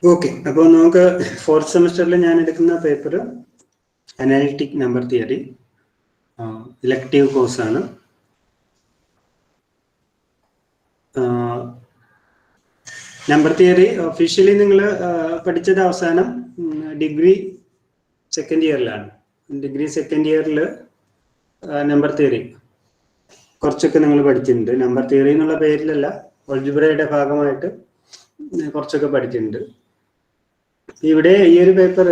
Okay, അപ്പോൾ നമുക്ക് fourth സെമിസ്റ്ററിൽ ഞാൻ എടുക്കുന്ന paper analytic number theory, elective കോഴ്സാണ്. നമ്പർ തിയറി ഒഫീഷ്യലി നിങ്ങൾ പഠിച്ചത് അവസാനം ഡിഗ്രി സെക്കൻഡ് ഇയറിലാണ്. ഡിഗ്രി സെക്കൻഡ് ഇയറിൽ നമ്പർ തിയറി കുറച്ചൊക്കെ നിങ്ങൾ പഠിച്ചിട്ടുണ്ട്. നമ്പർ തിയറി എന്നുള്ള പേരിലല്ല, ഓൾജിബ്രയുടെ ഭാഗമായിട്ട് കുറച്ചൊക്കെ പഠിച്ചിട്ടുണ്ട്. ഇവിടെ ഈ ഒരു പേപ്പർ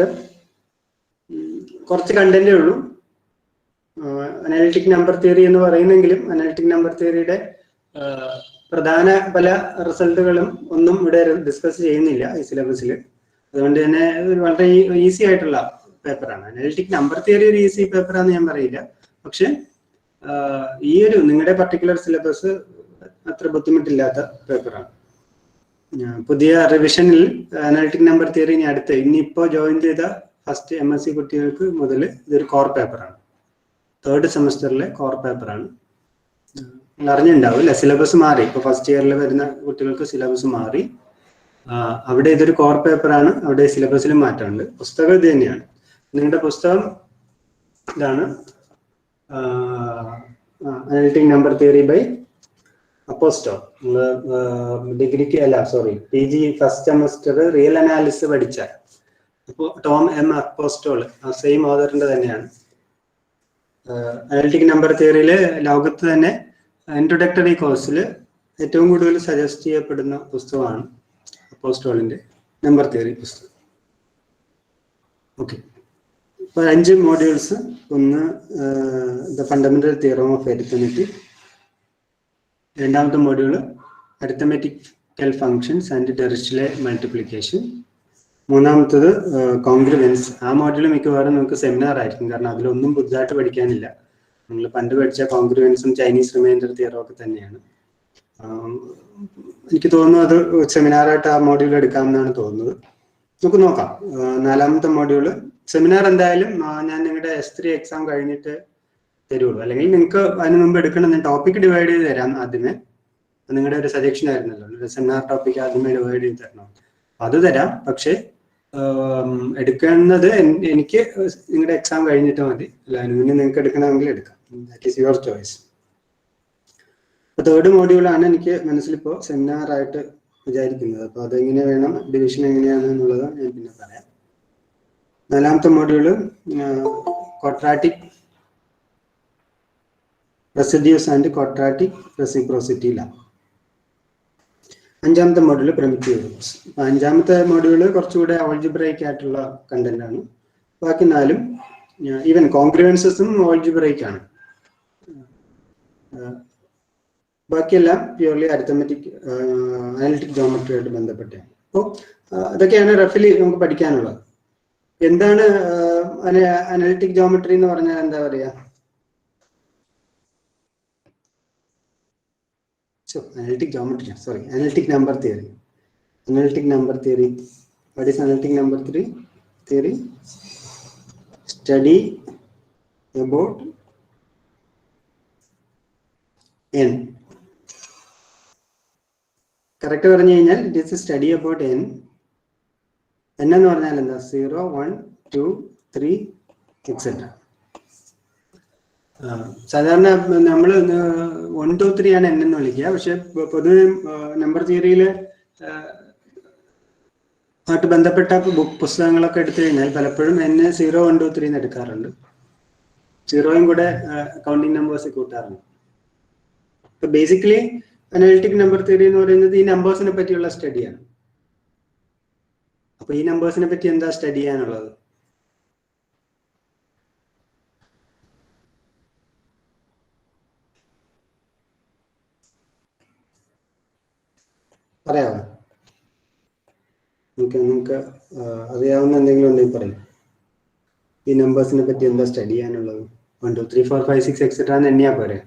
കുറച്ച് കണ്ടന്റേ ഉള്ളൂ. അനാലിറ്റിക് നമ്പർ തിയറി എന്ന് പറയുന്നെങ്കിലും അനാലിറ്റിക് നമ്പർ തിയറിയുടെ പ്രധാന പല റിസൾട്ടുകളും ഒന്നും ഇവിടെ ഡിസ്കസ് ചെയ്യുന്നില്ല ഈ സിലബസിൽ. അതുകൊണ്ട് തന്നെ വളരെ ഈസി ആയിട്ടുള്ള പേപ്പറാണ്. അനാലിറ്റിക് നമ്പർ തിയറി ഒരു ഈസി പേപ്പറാന്ന് ഞാൻ പറയില്ല, പക്ഷെ ഈ ഒരു നിങ്ങളുടെ പർട്ടിക്കുലർ സിലബസ് അത്ര ബുദ്ധിമുട്ടില്ലാത്ത പേപ്പറാണ്. പുതിയ റിവിഷനിൽ അനാലിറ്റിക് നമ്പർ തിയറി ഇനിയിപ്പോ ജോയിൻ ചെയ്ത ഫസ്റ്റ് MSc കുട്ടികൾക്ക് മുതൽ ഇതൊരു കോർ പേപ്പറാണ്. തേർഡ് സെമസ്റ്ററിലെ കോർ പേപ്പറാണ്. അറിഞ്ഞിട്ടുണ്ടാവും അല്ലെ, സിലബസ് മാറി. ഇപ്പൊ ഫസ്റ്റ് ഇയറിൽ വരുന്ന കുട്ടികൾക്ക് സിലബസ് മാറി. അവിടെ ഇതൊരു കോർ പേപ്പറാണ്. അവിടെ സിലബസിലും മാറ്റമുണ്ട്. പുസ്തകം ഇത് തന്നെയാണ്. നിങ്ങളുടെ പുസ്തകം ഇതാണ്, അനാലിറ്റിക് നമ്പർ തിയറി ബൈ അപ്പോസ്റ്റോ. ഡിഗ്രിക്ക് PG first semester real analysis പഠിച്ച അപ്പോൾ ടോം M അപ്പോസ്റ്റോൾ, സെയിം ഓതറിന്റെ തന്നെയാണ്. അനാലിറ്റിക് നമ്പർ തിയറിയില് ലോകത്ത് തന്നെ ഇൻട്രൊഡക്ടറി കോഴ്സിൽ ഏറ്റവും കൂടുതൽ സജസ്റ്റ് ചെയ്യപ്പെടുന്ന പുസ്തകമാണ് അപ്പോസ്റ്റോളിന്റെ നമ്പർ തിയറി പുസ്തകം. ഓക്കെ, ഇപ്പോൾ 5 മോഡ്യൂൾസ്. ഒന്ന് the fundamental theorem of arithmetic. രണ്ടാമത്തെ module arithmetical functions and Dirichlet multiplication. മൂന്നാമത്തത് കോൺഗ്രുവൻസ്. ആ മോഡ്യൂൾ മിക്കവാറും നമുക്ക് സെമിനാർ ആയിരിക്കും, കാരണം അതിലൊന്നും പുതുതായിട്ട് പഠിക്കാനില്ല. നിങ്ങൾ പണ്ട് പഠിച്ച കോൺഗ്രുവൻസും ചൈനീസ് റിമൈൻഡർ തിയറും ഒക്കെ തന്നെയാണ്. എനിക്ക് തോന്നുന്നു അത് സെമിനാറായിട്ട് ആ മോഡ്യൂൾ എടുക്കാമെന്നാണ് തോന്നുന്നത്. നമുക്ക് നോക്കാം. നാലാമത്തെ മോഡ്യൂള് സെമിനാർ എന്തായാലും ഞാൻ നിങ്ങളുടെ S3 എക്സാം കഴിഞ്ഞിട്ട് തരുള്ളൂ, അല്ലെങ്കിൽ നിങ്ങൾക്ക് അതിന് മുമ്പ് എടുക്കണം. ഞാൻ ടോപ്പിക് ഡിവൈഡ് ചെയ്ത് തരാം ആദ്യമേ. നിങ്ങളുടെ ഒരു സജഷൻ ആയിരുന്നല്ലോ സെമിനാർ ടോപ്പിക് ആദ്യമേ ഡിവൈഡ് ചെയ്ത് തരണം. അത് തരാം, പക്ഷെ എടുക്കുന്നത് എനിക്ക് നിങ്ങളുടെ എക്സാം കഴിഞ്ഞിട്ട് മതി. അല്ല, പിന്നെ നിങ്ങൾക്ക് എടുക്കണമെങ്കിൽ എടുക്കാം. That is your choice. അപ്പൊ തേർഡ് മോഡ്യൂളാണ് എനിക്ക് മനസ്സിലിപ്പോ സെമിനാർ ആയിട്ട് വിചാരിക്കുന്നത്. അപ്പൊ അതെങ്ങനെ വേണം, ഡിവിഷൻ എങ്ങനെയാണ് എന്നുള്ളത് ഞാൻ പിന്നെ പറയാം. നാലാമത്തെ module quadratic residues and quadratic reciprocity ലാ. അഞ്ചാമത്തെ മോഡ്യൂള് പ്രിമിറ്റീവ് ഗ്രൂപ്പ്സ്. അഞ്ചാമത്തെ മോഡ്യൂള് കുറച്ചുകൂടെ ആൾജിബ്രൈക്ക് ആയിട്ടുള്ള കണ്ടന്റ് ആണ്. ബാക്കി 4ഉം ഈവൻ കോൺഗ്രുവൻസസും ആൾജിബ്രൈക്ക് ആണ്. ബാക്കിയെല്ലാം പ്യൂർലി അരിത്മെറ്റിക് അനാലിറ്റിക് ജോമെട്രിയായിട്ട് ബന്ധപ്പെട്ടാണ്. അപ്പോൾ ഇതൊക്കെയാണ് റഫലി നമുക്ക് പഠിക്കാനുള്ളത്. എന്താണ് അനാലിറ്റിക് ജോമെട്രി എന്ന് പറഞ്ഞാൽ എന്താ പറയാ? Analytic geometry, sorry, analytic number theory. Analytic number theory. What is analytic number theory? Study about n. Correct പറഞ്ഞു കഴിഞ്ഞാൽ it is A study about n. n എന്ന് പറഞ്ഞാൽ എന്താ? 0, 1, 2, 3 എക്സെട്ര. സാധാരണ നമ്മൾ 1, 2, 3 ആണ് n എന്ന് വിളിക്കുക. പക്ഷെ പൊതുവെ നമ്പർ തിയറിയിൽ ആയിട്ട് ബന്ധപ്പെട്ട പുസ്തകങ്ങളൊക്കെ എടുത്തു കഴിഞ്ഞാൽ പലപ്പോഴും n 0, 1, 2, 3 എന്ന് എടുക്കാറുണ്ട്. 0യും കൂടെ കൗണ്ടിങ് നമ്പേഴ്സ് കൂട്ടാറുണ്ട്. ഇപ്പൊ ബേസിക്കലി അനാലിറ്റിക് നമ്പർ തിയറി എന്ന് പറയുന്നത് ഈ നമ്പേഴ്സിനെ പറ്റിയുള്ള സ്റ്റഡിയാണ്. അപ്പൊ ഈ നമ്പേഴ്സിനെ പറ്റി എന്താ സ്റ്റഡി ചെയ്യാനുള്ളത്? പറയാമോ? നിങ്ങൾക്ക് അറിയാവുന്ന എന്തെങ്കിലും ഉണ്ടെങ്കിൽ പറയും. ഈ നമ്പേഴ്സിനെ പറ്റി എന്താ സ്റ്റഡി ചെയ്യാനുള്ളത്? 1, 2, 3, 4, 5, 6 എക്സെട്ര എന്ന് എണ്ണിയാ പോരെ?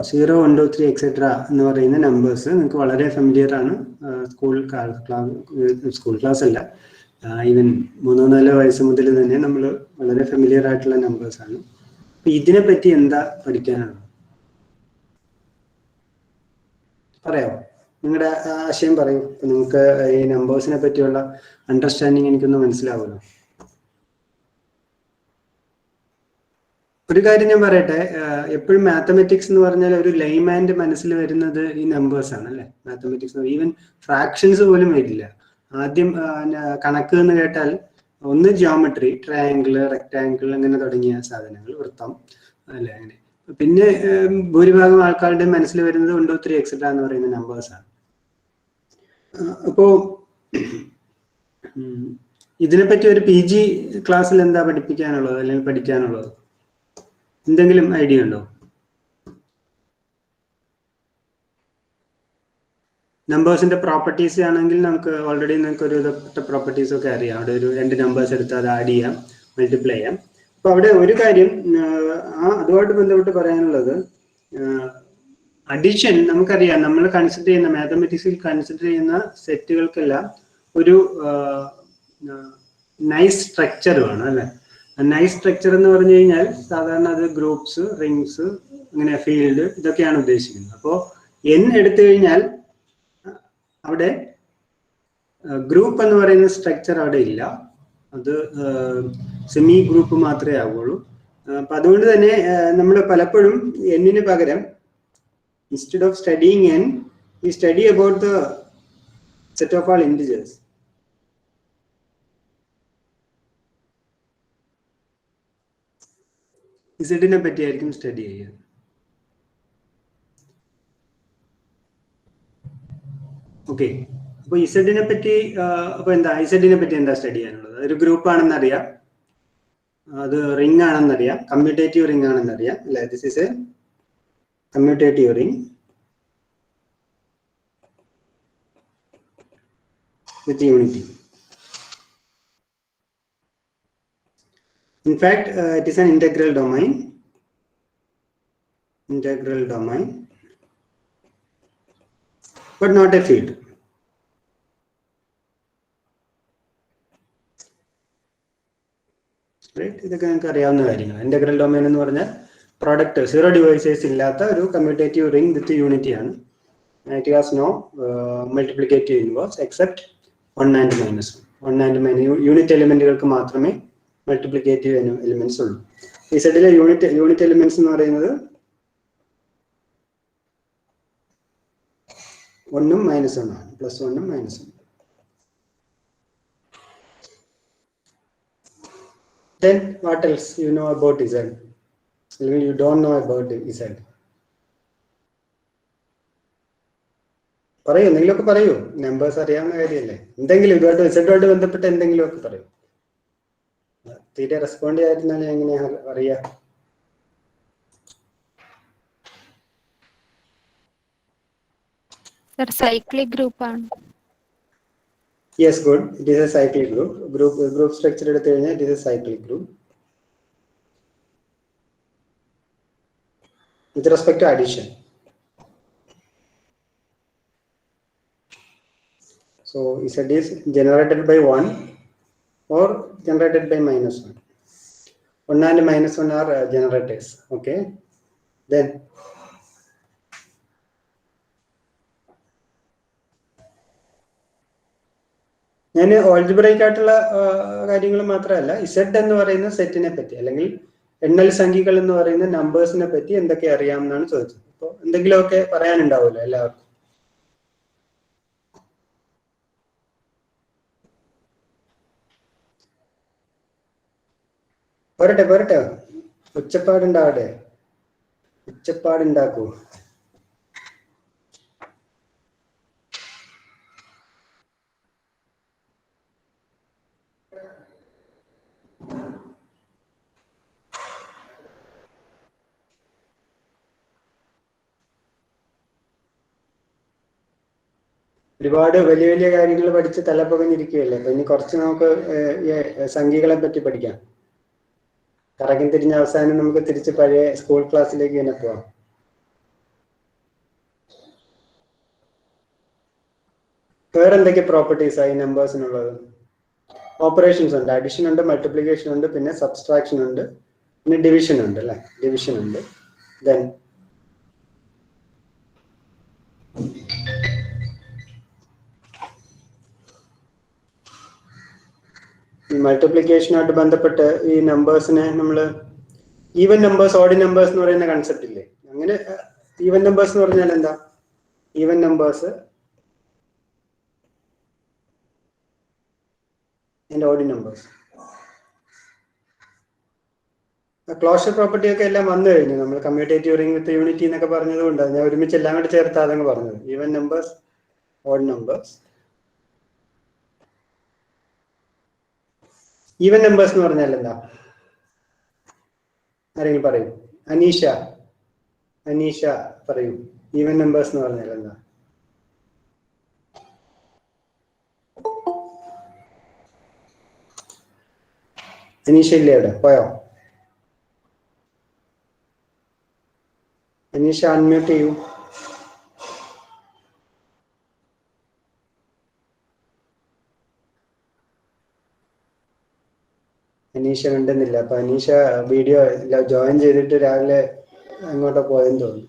0, 1, 2, 3 എക്സെട്ര എന്ന് പറയുന്ന നമ്പേഴ്സ് നിങ്ങൾക്ക് വളരെ ഫെമിലിയർ ആണ്. സ്കൂൾ ക്ലാസ് അല്ല, ഈവൻ 3-4 വയസ്സ് മുതൽ തന്നെ നമ്മൾ വളരെ ഫെമിലിയർ ആയിട്ടുള്ള നമ്പേഴ്സ് ആണ്. അപ്പൊ ഇതിനെ പറ്റി എന്താ പഠിക്കാനുള്ളത്? പറയാമോ? നിങ്ങളുടെ ആശയം പറയൂ. നിങ്ങൾക്ക് ഈ നമ്പേഴ്സിനെ പറ്റിയുള്ള അണ്ടർസ്റ്റാൻഡിങ് എനിക്കൊന്ന് മനസ്സിലാവുമല്ലോ. ഒരു കാര്യം ഞാൻ പറയട്ടെ, എപ്പോഴും മാത്തമെറ്റിക്സ് എന്ന് പറഞ്ഞാൽ ഒരു ലൈമാൻ്റെ മനസ്സിൽ വരുന്നത് ഈ നമ്പേഴ്സ് ആണ് അല്ലേ. മാത്തമെറ്റിക്സ് ഈവൻ ഫ്രാക്ഷൻസ് പോലും വരില്ല. ആദ്യം കണക്ക് എന്ന് കേട്ടാൽ ഒന്ന് ജിയോമെട്രി, ട്രയാങ്കിൾ, റെക്ടാങ്കിൾ അങ്ങനെ തുടങ്ങിയ സാധനങ്ങൾ, വൃത്തം അല്ലെ, അങ്ങനെ. പിന്നെ ഭൂരിഭാഗം ആൾക്കാരുടെ മനസ്സിൽ വരുന്നത് 1, 2, 3 എക്സെട്ര എന്ന് പറയുന്ന നമ്പേഴ്സ് ആണ്. അപ്പോ ഇതിനെപ്പറ്റി ഒരു PG ക്ലാസ്സിൽ എന്താ പഠിപ്പിക്കാനുള്ളത് അല്ലെങ്കിൽ പഠിക്കാനുള്ളത്? എന്തെങ്കിലും ഐഡിയ ഉണ്ടോ? നമ്പേഴ്സിന്റെ പ്രോപ്പർട്ടീസ് ആണെങ്കിൽ നമുക്ക് ഓൾറെഡി നിങ്ങൾക്ക് ഒരു പ്രോപ്പർട്ടീസ് ഒക്കെ അറിയാം. അവിടെ ഒരു 2 നമ്പേഴ്സ് എടുത്ത് അത് ആഡ് ചെയ്യാം, മൾട്ടിപ്ലൈ ചെയ്യാം. അപ്പൊ അവിടെ ഒരു കാര്യം അതുമായിട്ട് ബന്ധപ്പെട്ട് പറയാനുള്ളത്, അഡീഷൻ നമുക്കറിയാം. നമ്മൾ കൺസിഡർ ചെയ്യുന്ന മാത്തമെറ്റിക്സിൽ കൺസിഡർ ചെയ്യുന്ന സെറ്റുകൾക്കെല്ലാം ഒരു നൈസ് സ്ട്രക്ചർ വേണം അല്ലെ. നൈസ് സ്ട്രക്ചർ എന്ന് പറഞ്ഞു കഴിഞ്ഞാൽ സാധാരണ അത് ഗ്രൂപ്പ്സ്, റിങ്സ്, അങ്ങനെ ഫീൽഡ്, ഇതൊക്കെയാണ് ഉദ്ദേശിക്കുന്നത്. അപ്പോൾ N എടുത്തു കഴിഞ്ഞാൽ അവിടെ ഗ്രൂപ്പ് എന്ന് പറയുന്ന സ്ട്രക്ചർ അവിടെ ഇല്ല. അത് സെമി ഗ്രൂപ്പ് മാത്രമേ ആവുള്ളൂ. അപ്പൊ അതുകൊണ്ട് തന്നെ നമ്മൾ പലപ്പോഴും N-ന് പകരം instead of studying N, we study about the set of all integers. Z-നെ പറ്റിയായിരിക്കും സ്റ്റഡി ചെയ്യുക. ഓക്കെ, അപ്പൊ Z-നെ പറ്റി അപ്പൊ എന്താ, Z-നെ പറ്റി എന്താ സ്റ്റഡി ചെയ്യാനുള്ളത്? ഒരു ഗ്രൂപ്പ് ആണെന്ന് അറിയാം, അത് റിംഗ് ആണെന്നറിയാം, കമ്മ്യൂട്ടേറ്റീവ് റിംഗ് ആണെന്നറിയാം അല്ലെ. This is A commutative ring with unity. In fact, it is an integral domain, but not a field. Right? ഇതൊക്കെ നിങ്ങൾക്ക് അറിയാവുന്ന കാര്യങ്ങൾ. ഇന്റഗ്രൽ ഡൊമൈൻ എന്ന് പറഞ്ഞാൽ പ്രോഡക്റ്റ്, സീറോ ഡിവൈസേഴ്സ് ഇല്ലാത്ത ഒരു കമ്മ്യൂട്ടേറ്റീവ് റിംഗ് വിത്ത് യൂണിറ്റി ആണ്. It has no multiplicative inverse except 1 and -1. 1 and - unit എലിമെന്റുകൾക്ക് മാത്രമേ മൾട്ടിപ്ലിക്കേറ്റീവ് എലിമെന്റ്സ് ഉള്ളൂ. ഈ സെറ്റിലെ യൂണിറ്റ് എലിമെന്റ്സ് എന്ന് പറയുന്നത് 1 ഉം -1 ആണ്, +1 ഉം -1. Then what else you know about Z? You don't know about Z. പറയൂ, എന്തെങ്കിലുമൊക്കെ പറയൂ. നമ്പേഴ്സ് അറിയാവുന്ന കാര്യമല്ലേ. എന്തെങ്കിലും ഇതുമായിട്ട് Z-ആയിട്ട് ബന്ധപ്പെട്ട് എന്തെങ്കിലും ഒക്കെ പറയൂ. തീരെ റെസ്പോണ്ട് ചെയ്യാതിരുന്നാൽ എങ്ങനെയാ അറിയാ? സൈക്ലിക് ഗ്രൂപ്പ് ആണ്. Yes, good. It is a cyclic group. Group structure എടുത്തു കഴിഞ്ഞാൽ it is a cyclic group. With respect to addition. So Z is generated by 1 or generated by -1. 1 and -1 are generators. Okay. Then ഞാൻ algebraic ആയിട്ടുള്ള കാര്യങ്ങൾ മാത്രമല്ല, Z എന്ന് പറയുന്ന സെറ്റിനെ പറ്റി അല്ലെങ്കിൽ എണ്ണൽ സംഖ്യകൾ എന്ന് പറയുന്ന നമ്പേഴ്സിനെ പറ്റി എന്തൊക്കെ അറിയാമെന്നാണ് ചോദിച്ചത്. അപ്പോൾ എന്തെങ്കിലുമൊക്കെ പറയാനുണ്ടാവുമല്ലോ എല്ലാവർക്കും. പോരട്ടെ, ഉച്ചപ്പാടുണ്ടാക്കൂ. ഒരുപാട് വലിയ വലിയ കാര്യങ്ങൾ പഠിച്ച് തലപ്പുകഞ്ഞിരിക്കുകയല്ലേ. അപ്പൊ ഇനി കുറച്ച് നമുക്ക് സംഖ്യകളെ പറ്റി പഠിക്കാം. കറങ്ങി തിരിഞ്ഞ അവസാനം നമുക്ക് തിരിച്ച് പഴയ സ്കൂൾ ക്ലാസ്സിലേക്ക് തന്നെ പോവാം. വേറെ എന്തൊക്കെ പ്രോപ്പർട്ടീസ് ആയി നമ്പേഴ്സിനുള്ളത്? ഓപ്പറേഷൻസ് ഉണ്ട്, അഡിഷൻ ഉണ്ട്, മൾട്ടിപ്ലിക്കേഷൻ ഉണ്ട്, പിന്നെ സബ്സ്ട്രാക്ഷൻ ഉണ്ട്, പിന്നെ ഡിവിഷൻ ഉണ്ട് അല്ലെ? ഡിവിഷൻ ഉണ്ട്. ദെൻ ഈ മൾട്ടിപ്ലിക്കേഷനുമായിട്ട് ബന്ധപ്പെട്ട് ഈ നമ്പേഴ്സിനെ നമ്മൾ ഈവൻ നമ്പേഴ്സ്, ഓഡ് നമ്പേഴ്സ് എന്ന് പറയുന്ന കൺസെപ്റ്റ് ഇല്ലേ? അങ്ങനെ ഈവൻ നമ്പേഴ്സ് എന്ന് പറഞ്ഞാൽ എന്താ? Even numbers and odd numbers. Closure property ഒക്കെ എല്ലാം വന്നു കഴിഞ്ഞു. നമ്മൾ കമ്മ്യൂട്ടേറ്റീവ് റിംഗ് വിത്ത് യൂണിറ്റി എന്നൊക്കെ പറഞ്ഞതുകൊണ്ട് ഞാൻ ഒരുമിച്ച് എല്ലാം കൂടി ചേർത്താതങ്ങ് പറഞ്ഞത്. Even numbers, odd numbers. Even numbers എന്ന് പറഞ്ഞാൽ എന്താ? ആരെങ്കിലും പറയൂ. അനീഷ പറയൂ. ഈവൻ നമ്പേഴ്സ് എന്ന് പറഞ്ഞാൽ എന്താ? അനീഷ ഇല്ലേ അവിടെ? പോയോ? അനീഷ അൺമ്യൂട്ട് ചെയ്യൂ. അനീഷ കണ്ടുന്നില്ല. അപ്പൊ അനീഷ വീഡിയോ ജോയിൻ ചെയ്തിട്ട് രാവിലെ അങ്ങോട്ടോ പോയെന്ന് തോന്നുന്നു.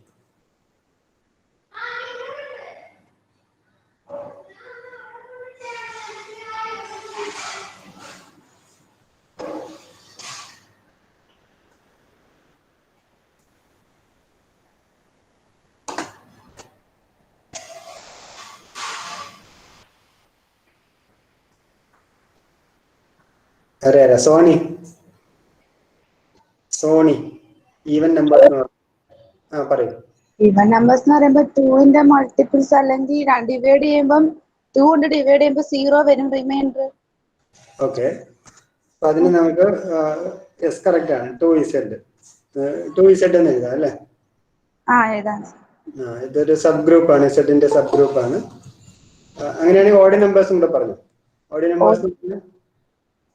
അറിയാ സോണി ഈവൻ നമ്പർ പറയൂ. ഈവൻ നമ്പേഴ്സ് എന്ന് പറയുമ്പോൾ 2ന്റെ മൾട്ടിപ്പിൾസ് അല്ലെങ്കിൽ ഡിവൈഡ് ചെയ്യുമ്പോൾ 2 കൊണ്ട് ഡിവൈഡ് ചെയ്യുമ്പോൾ 0 വരും റിമൈൻഡർ. ഓക്കെ, അപ്പൊ അതിന് നമുക്ക് യെസ് കറക്റ്റ് ആണ്. 2z എന്ന് എഴുതാം അല്ലേ? ഇതൊരു സബ് ഗ്രൂപ്പ് ആണ്, സെറ്റിന്റെ സബ് ഗ്രൂപ്പ് ആണ്. അങ്ങനെയാണെങ്കിൽ ഓഡ് നമ്പേഴ്സും കൂടെ പറഞ്ഞു.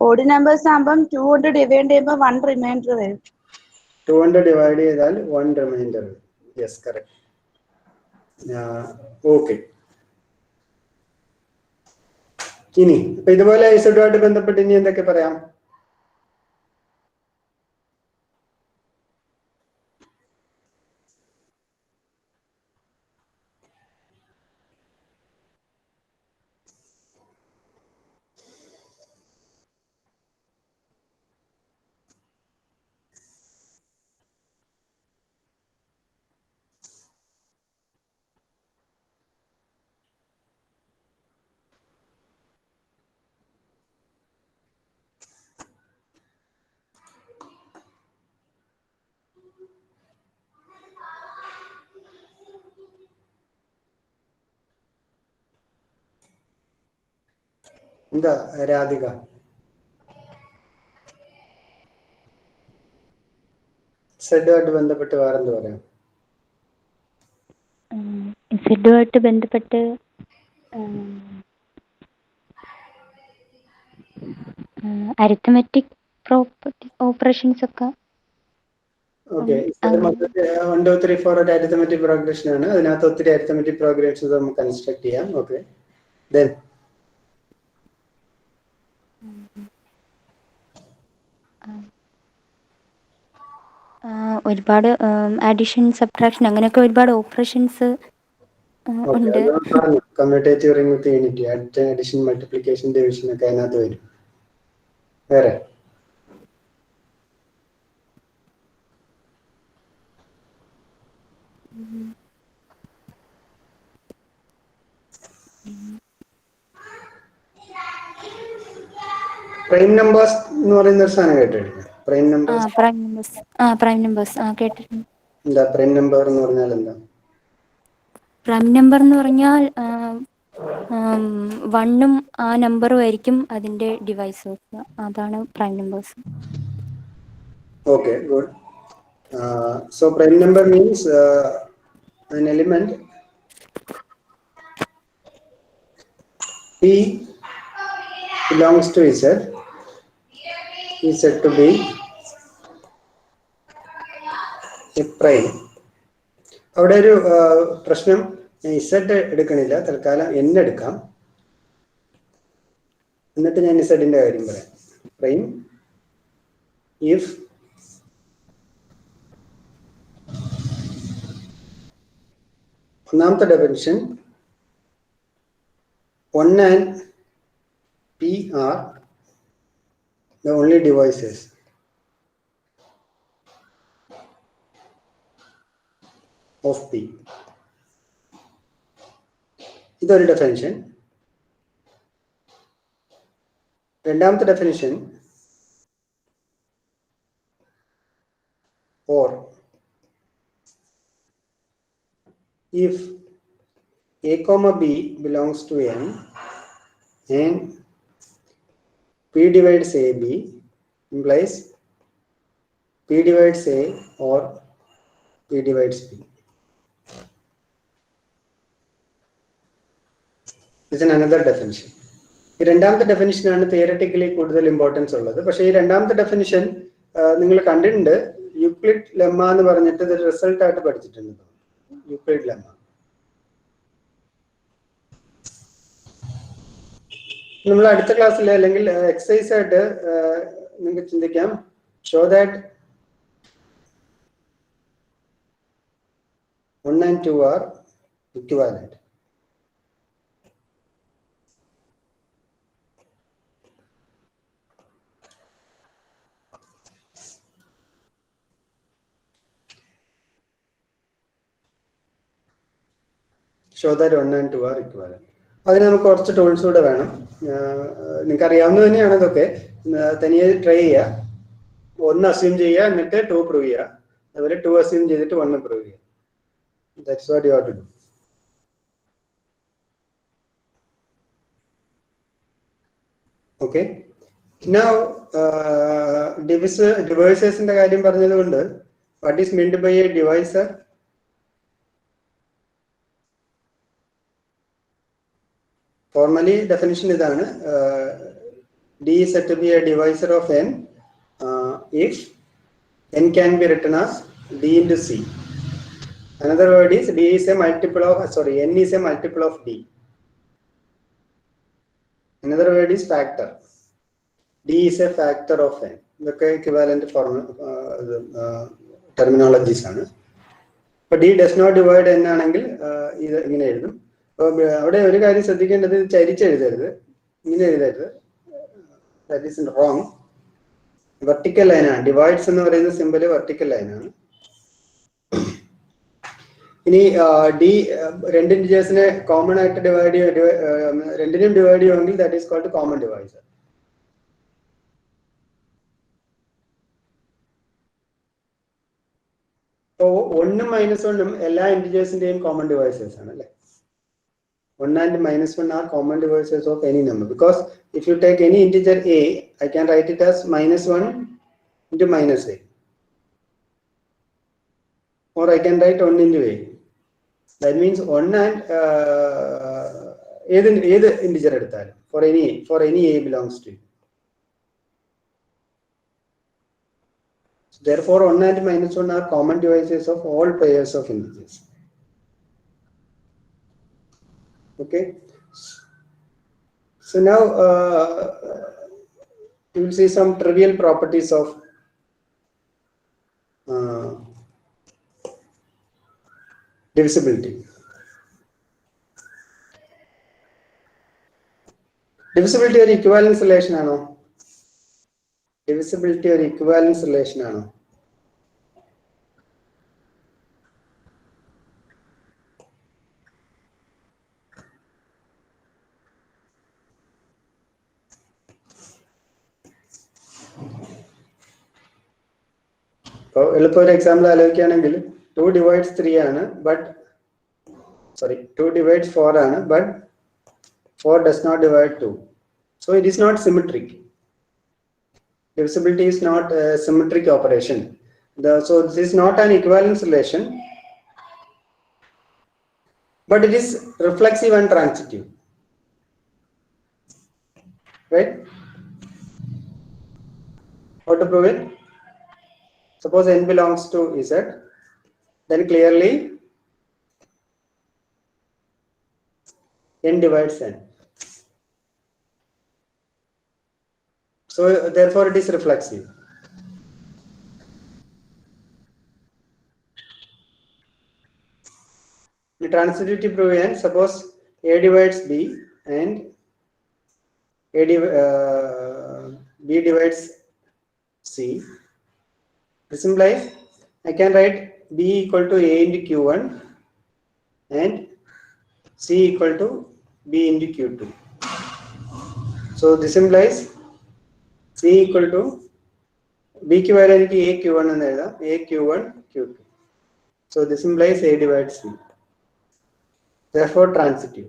ഓഡ് നമ്പേഴ്സ് ആകുമ്പോൾ 2 കൊണ്ട് ഡിവൈഡ് ചെയ്യുമ്പോൾ 1 റിമൈൻഡർ വരും. 2 കൊണ്ട് ഡിവൈഡ് ചെയ്താൽ 1 റിമൈൻഡർ വരും. Yes correct. ഓക്കെ, ഇനി അപ്പൊ ഇതുപോലെ ഇസഡുമായിട്ട് ബന്ധപ്പെട്ട് ഇനി എന്തൊക്കെ പറയാം? എന്താ രാധിക? സെഡുമായിട്ട് ബന്ധപ്പെട്ട് വേറെന്ത് പറയാം? സെഡുമായിട്ട് ബന്ധപ്പെട്ട് അരിത്തമെറ്റിക് പ്രോപ്പർട്ടി ഓപ്പറേഷൻസ് ഒക്കെ. ഓക്കെ, 1 2 3 4 ഒരു അരിത്തമെറ്റിക് പ്രോഗ്രഷൻ ആണ്. അതിനകത്ത് ഒത്തിരി അരിത്തമെറ്റിക് പ്രോഗ്രഷൻസ് നമുക്ക് കൺസ്ട്രക്ട് ചെയ്യാം. ഓക്കെ, ദെൻ ഒരുപാട് അഡിഷൻ, സബ്ട്രാക്ഷൻ അങ്ങനെയൊക്കെ ഒരുപാട് ഓപ്പറേഷൻസ് ഉണ്ട്. കമ്മ്യൂട്ടേറ്റീവ് റിംഗ് വിത്ത് യൂണിറ്റി, അഡിഷൻ, മൾട്ടിപ്ലിക്കേഷൻ, ഡിവിഷൻ ഒക്കെ അതിനകത്ത് വരും. വേറെ പ്രൈം നമ്പേഴ്സ് എന്ന് പറയുന്ന ഒരു സാധനം കേട്ടിട്ടില്ലേ? പ്രൈം നമ്പേഴ്സ് കേട്ടിട്ടുണ്ട്. എന്താ പ്രൈം നമ്പർ എന്ന് പറഞ്ഞാൽ എന്താ? പ്രൈം നമ്പർ എന്ന് പറഞ്ഞാൽ 1ഉം ആ നമ്പറും ആയിരിക്കും അതിന്റെ ഡിവൈസേഴ്സ്. അതാണ് prime numbers. Okay, good. So prime number means an element P belongs to Z is said to be a prime. അവിടെ ഒരു പ്രശ്നം, Z എടുക്കണില്ല, തൽക്കാലം N എടുക്കാം. എന്നിട്ട് ഞാൻ ഇസഡിന്റെ കാര്യം പറയാം. പ്രൈം ഇഫ് ഒന്നാമത്തെ definition 1 and P are the only devices of P. ഇതൊരു ഡെഫിനിഷൻ. രണ്ടാമത്തെ definition or if A comma B belongs to N and P divides AB implies P divides A or P divides B. This is another definition. ഈ രണ്ടാമത്തെ ഡെഫിനിഷനാണ് theoretically കൂടുതൽ importance ഉള്ളത്. പക്ഷേ ഈ രണ്ടാമത്തെ definition നിങ്ങൾ കണ്ടിട്ടുണ്ട്. യൂക്ലിഡ് ലെമ്മ എന്ന് പറഞ്ഞിട്ട് ഇത് റിസൾട്ട് ആയിട്ട് പഠിച്ചിട്ടുണ്ട്. Euclid lemma. നമ്മൾ അടുത്ത ക്ലാസ്സിൽ അല്ലെങ്കിൽ എക്സസൈസ് ആയിട്ട് നിങ്ങൾക്ക് ചിന്തിക്കാം. Show that 1 and 2 are equivalent. Show that 1 and 2 are equivalent. അതിന് നമുക്ക് കുറച്ച് ടൂൾസ് കൂടെ വേണം. നിങ്ങൾക്ക് അറിയാവുന്നത് തന്നെയാണ് ഇതൊക്കെ. തനിയെ ട്രൈ ചെയ്യുക. 1 അസ്യൂം ചെയ്യുക, എന്നിട്ട് 2 പ്രൂവ് ചെയ്യുക. അതുപോലെ 2 അസ്യൂം ചെയ്തിട്ട് 1 പ്രൂവ് ചെയ്യുക. That's what you have to do. Okay. Now ഡിവൈസസിന്റെ കാര്യം പറഞ്ഞതുകൊണ്ട് what is meant by a divisor? Formally, definition ഇതാണ്. D is said to be a divisor of N if N can be written as D into C. Another word is D is a multiple of, N is a multiple of D. Another word is factor. D is a factor of N. ഇതൊക്കെ equivalent terminologies ആണ്. അപ്പോൾ D does not divide N ആണെങ്കിൽ ഇത് ഇങ്ങനെ എഴുതും. അവിടെ ഒരു കാര്യം ശ്രദ്ധിക്കേണ്ടത്, ചരിച്ചെഴുതരുത്, ഇങ്ങനെ എഴുതരുത്. That is wrong. വെർട്ടിക്കൽ ലൈനാണ്. ഡിവൈഡ്സ് എന്ന് പറയുന്ന സിമ്പല് വെർട്ടിക്കൽ ലൈനാണ്. ഇനി ഡി രണ്ട് ഇൻറ്റിജേഴ്സിനെ കോമൺ ആയിട്ട് രണ്ടിനും ഡിവൈഡ് ചെയ്യുമെങ്കിൽ that is called common divisor. അപ്പോൾ 1ഉം -1ഉം എല്ലാ ഇൻറ്റിജേഴ്സിന്റെയും കോമൺ ഡിവൈസേഴ്സ് ആണ് അല്ലേ. 1 and -1 are common divisors of any number, because if you take any integer a, I can write it as -1 into -a, or I can write 1 into a. That means 1 and either integer എടുത്താലും for any a belongs to you. So therefore 1 and -1 are common divisors of all pairs of integers. Okay, so now you will see some trivial properties of divisibility. Divisibility or equivalence relation ആണോ? Divisibility or equivalence relation ആണോ? അപ്പോൾ എളുപ്പം ഒരു example ആലോചിക്കുകയാണെങ്കിൽ 2 divides 3 ആണ്, but 2 divides 4 ആണ്, but 4 does not divide 2. So it is not symmetric. Divisibility is not a symmetric operation. So this is not an equivalence relation, but it is reflexive and transitive. Right? How to prove it? Suppose n belongs to Z, then clearly n divides n. So therefore it is reflexive. The transitivity proven, suppose A divides B and B divides C. This implies I can write B equal to A into Q1 and C equal to B into Q2. So this implies C equal to B ക്ക് പകരം എനിക്ക് A Q1 എന്ന് എഴുതാം, A Q1 Q2. So this implies A divides C. Therefore transitive.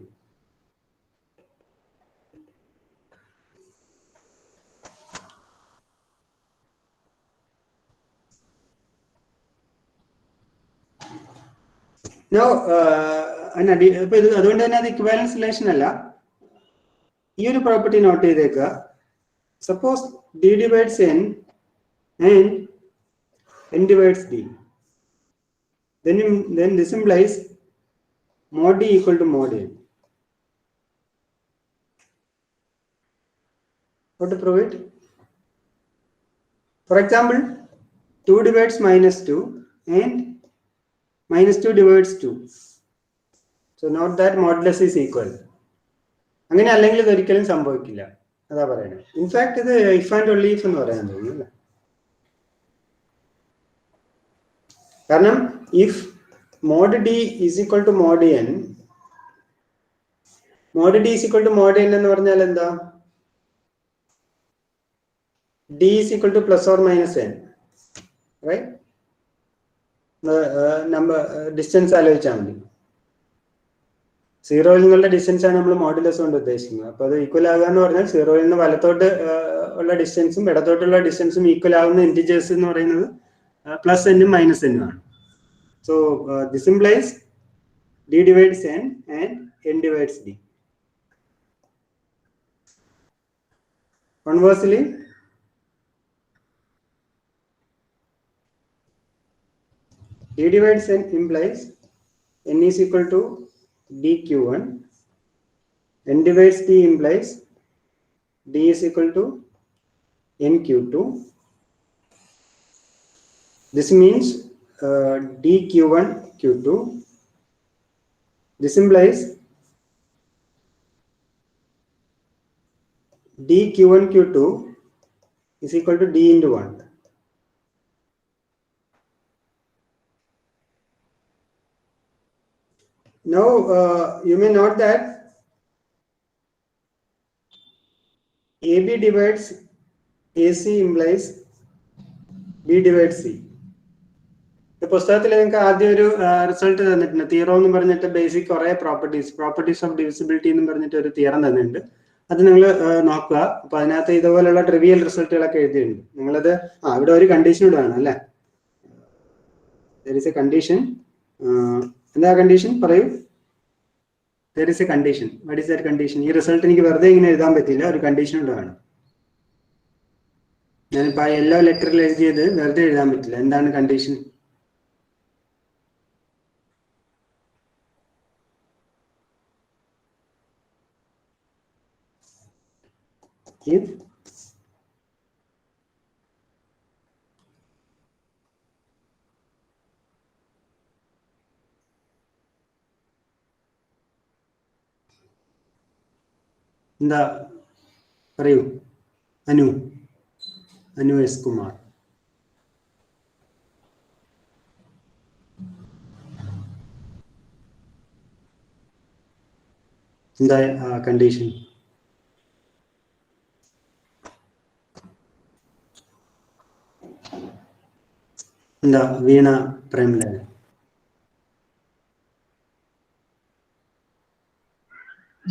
Now, അതുകൊണ്ട് തന്നെ അത് equivalence relation അല്ല. ഈ ഒരു പ്രോപ്പർട്ടി നോട്ട് ചെയ്തേക്കുക. Suppose D divides N and N divides D. Then this implies mod D equal to mod N. How to prove it? For example, 2 divides -2 and -2 divides 2. So note that modulus is equal. അങ്ങനെ അല്ലെങ്കിൽ ഇത് ഒരിക്കലും സംഭവിക്കില്ല, അതാ പറയുന്നത്. In fact ഇത് if and only if എന്ന് പറയാൻ തോന്നുന്നു. കാരണം if mod D is equal to mod N, mod D is equal to mod N എന്ന് പറഞ്ഞാൽ എന്താ? D is equal to plus or minus N, right? Number distance ആലോചിച്ചാൽ മതി. സീറോയിൽ നിന്നുള്ള ഡിസ്റ്റൻസ് ആണ് നമ്മൾ മോഡുലസ് കൊണ്ട് ഉദ്ദേശിക്കുന്നത്. അപ്പോൾ അത് ഈക്വൽ ആകുക എന്ന് പറഞ്ഞാൽ സീറോയിൽ നിന്ന് വലത്തോട്ട് ഉള്ള ഡിസ്റ്റൻസും ഇടത്തോട്ടുള്ള ഡിസ്റ്റൻസും ഈക്വൽ ആകുന്ന ഇന്റിജേഴ്സ് എന്ന് പറയുന്നത് പ്ലസ് എന്നും മൈനസ് എന്നും ആണ്. So this implies D divides N and N divides D. Conversely, D divides N implies N is equal to dq1, N divides D implies D is equal to nq2. This means dq1 q2. This implies dq1 q2 is equal to D into 1. Now you may note that AB divides AC implies B divides C. പുസ്തകത്തിൽ നിങ്ങൾക്ക് ആദ്യം ഒരു result തന്നിട്ടുണ്ട്, theorem എന്ന് പറഞ്ഞിട്ട് basic കുറെ properties of divisibility എന്ന് പറഞ്ഞിട്ട് ഒരു തിയറം തന്നിട്ടുണ്ട്. അത് നിങ്ങൾ നോക്കുക. അപ്പൊ അതിനകത്ത് ഇതുപോലുള്ള ട്രിവിയൽ റിസൾട്ടുകളൊക്കെ എഴുതിയിട്ടുണ്ട്. നിങ്ങളത് ഇവിടെ ഒരു കണ്ടീഷൻ ഇടുകയാണ് അല്ലേ? there is a condition. എന്താ കണ്ടീഷൻ പറയൂ? there is a condition. What is that condition? ഈ റിസൾട്ട് എനിക്ക് വെറുതെ ഇങ്ങനെ എഴുതാൻ പറ്റില്ല, ഒരു കണ്ടീഷൻ ഇടുകയാണ്. ഞാനിപ്പോ എല്ലാ ലെറ്ററിൽ എഴുതിയത് വെറുതെ എഴുതാൻ പറ്റില്ല. എന്താണ് കണ്ടീഷൻ? If എന്താ പറയൂ? അനു എസ് കുമാർ. എന്താ കണ്ടീഷൻ? എന്താ വീണ Premlal?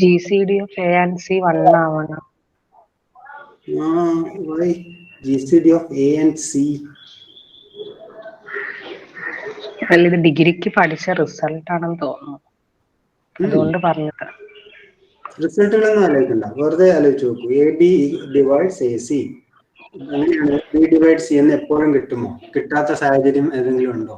GCD of A and C 1 ആവണം. Why GCD of A and C? അല്ല, ഇത് ഡിഗ്രിക്ക് പഠിച്ച റിസൾട്ട് ആണെന്ന് തോന്നുന്നു, അതുകൊണ്ട് പറഞ്ഞത്. റിസൾട്ടുകളൊന്നും ആലോചിക്കണ്ട, വെറുതെ ആലോചിച്ച് നോക്കൂ. AB divides AC. അങ്ങനെയാണ് B divides C എന്ന് എപ്പോഴും കിട്ടുമോ? കിട്ടാത്ത സാഹചര്യം ഏതെങ്കിലും ഉണ്ടോ?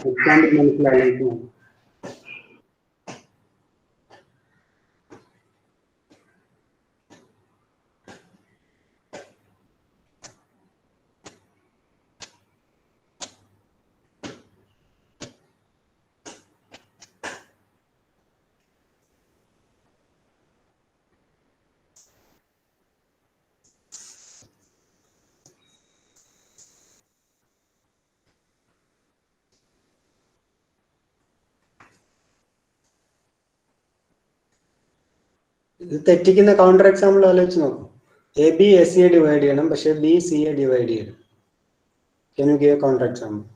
എക്സാമ്പിൾ മനസ്സിലായിരിക്കും. ഇത് തെറ്റിക്കുന്ന കൗണ്ടർ എക്സാമ്പിൾ ആലോചിച്ച് നോക്കും. എ ബി എ സിയെ ഡിവൈഡ് ചെയ്യണം, പക്ഷെ ബി സിയെ ഡിവൈഡ് ചെയ്യണം. Can you give a counter example?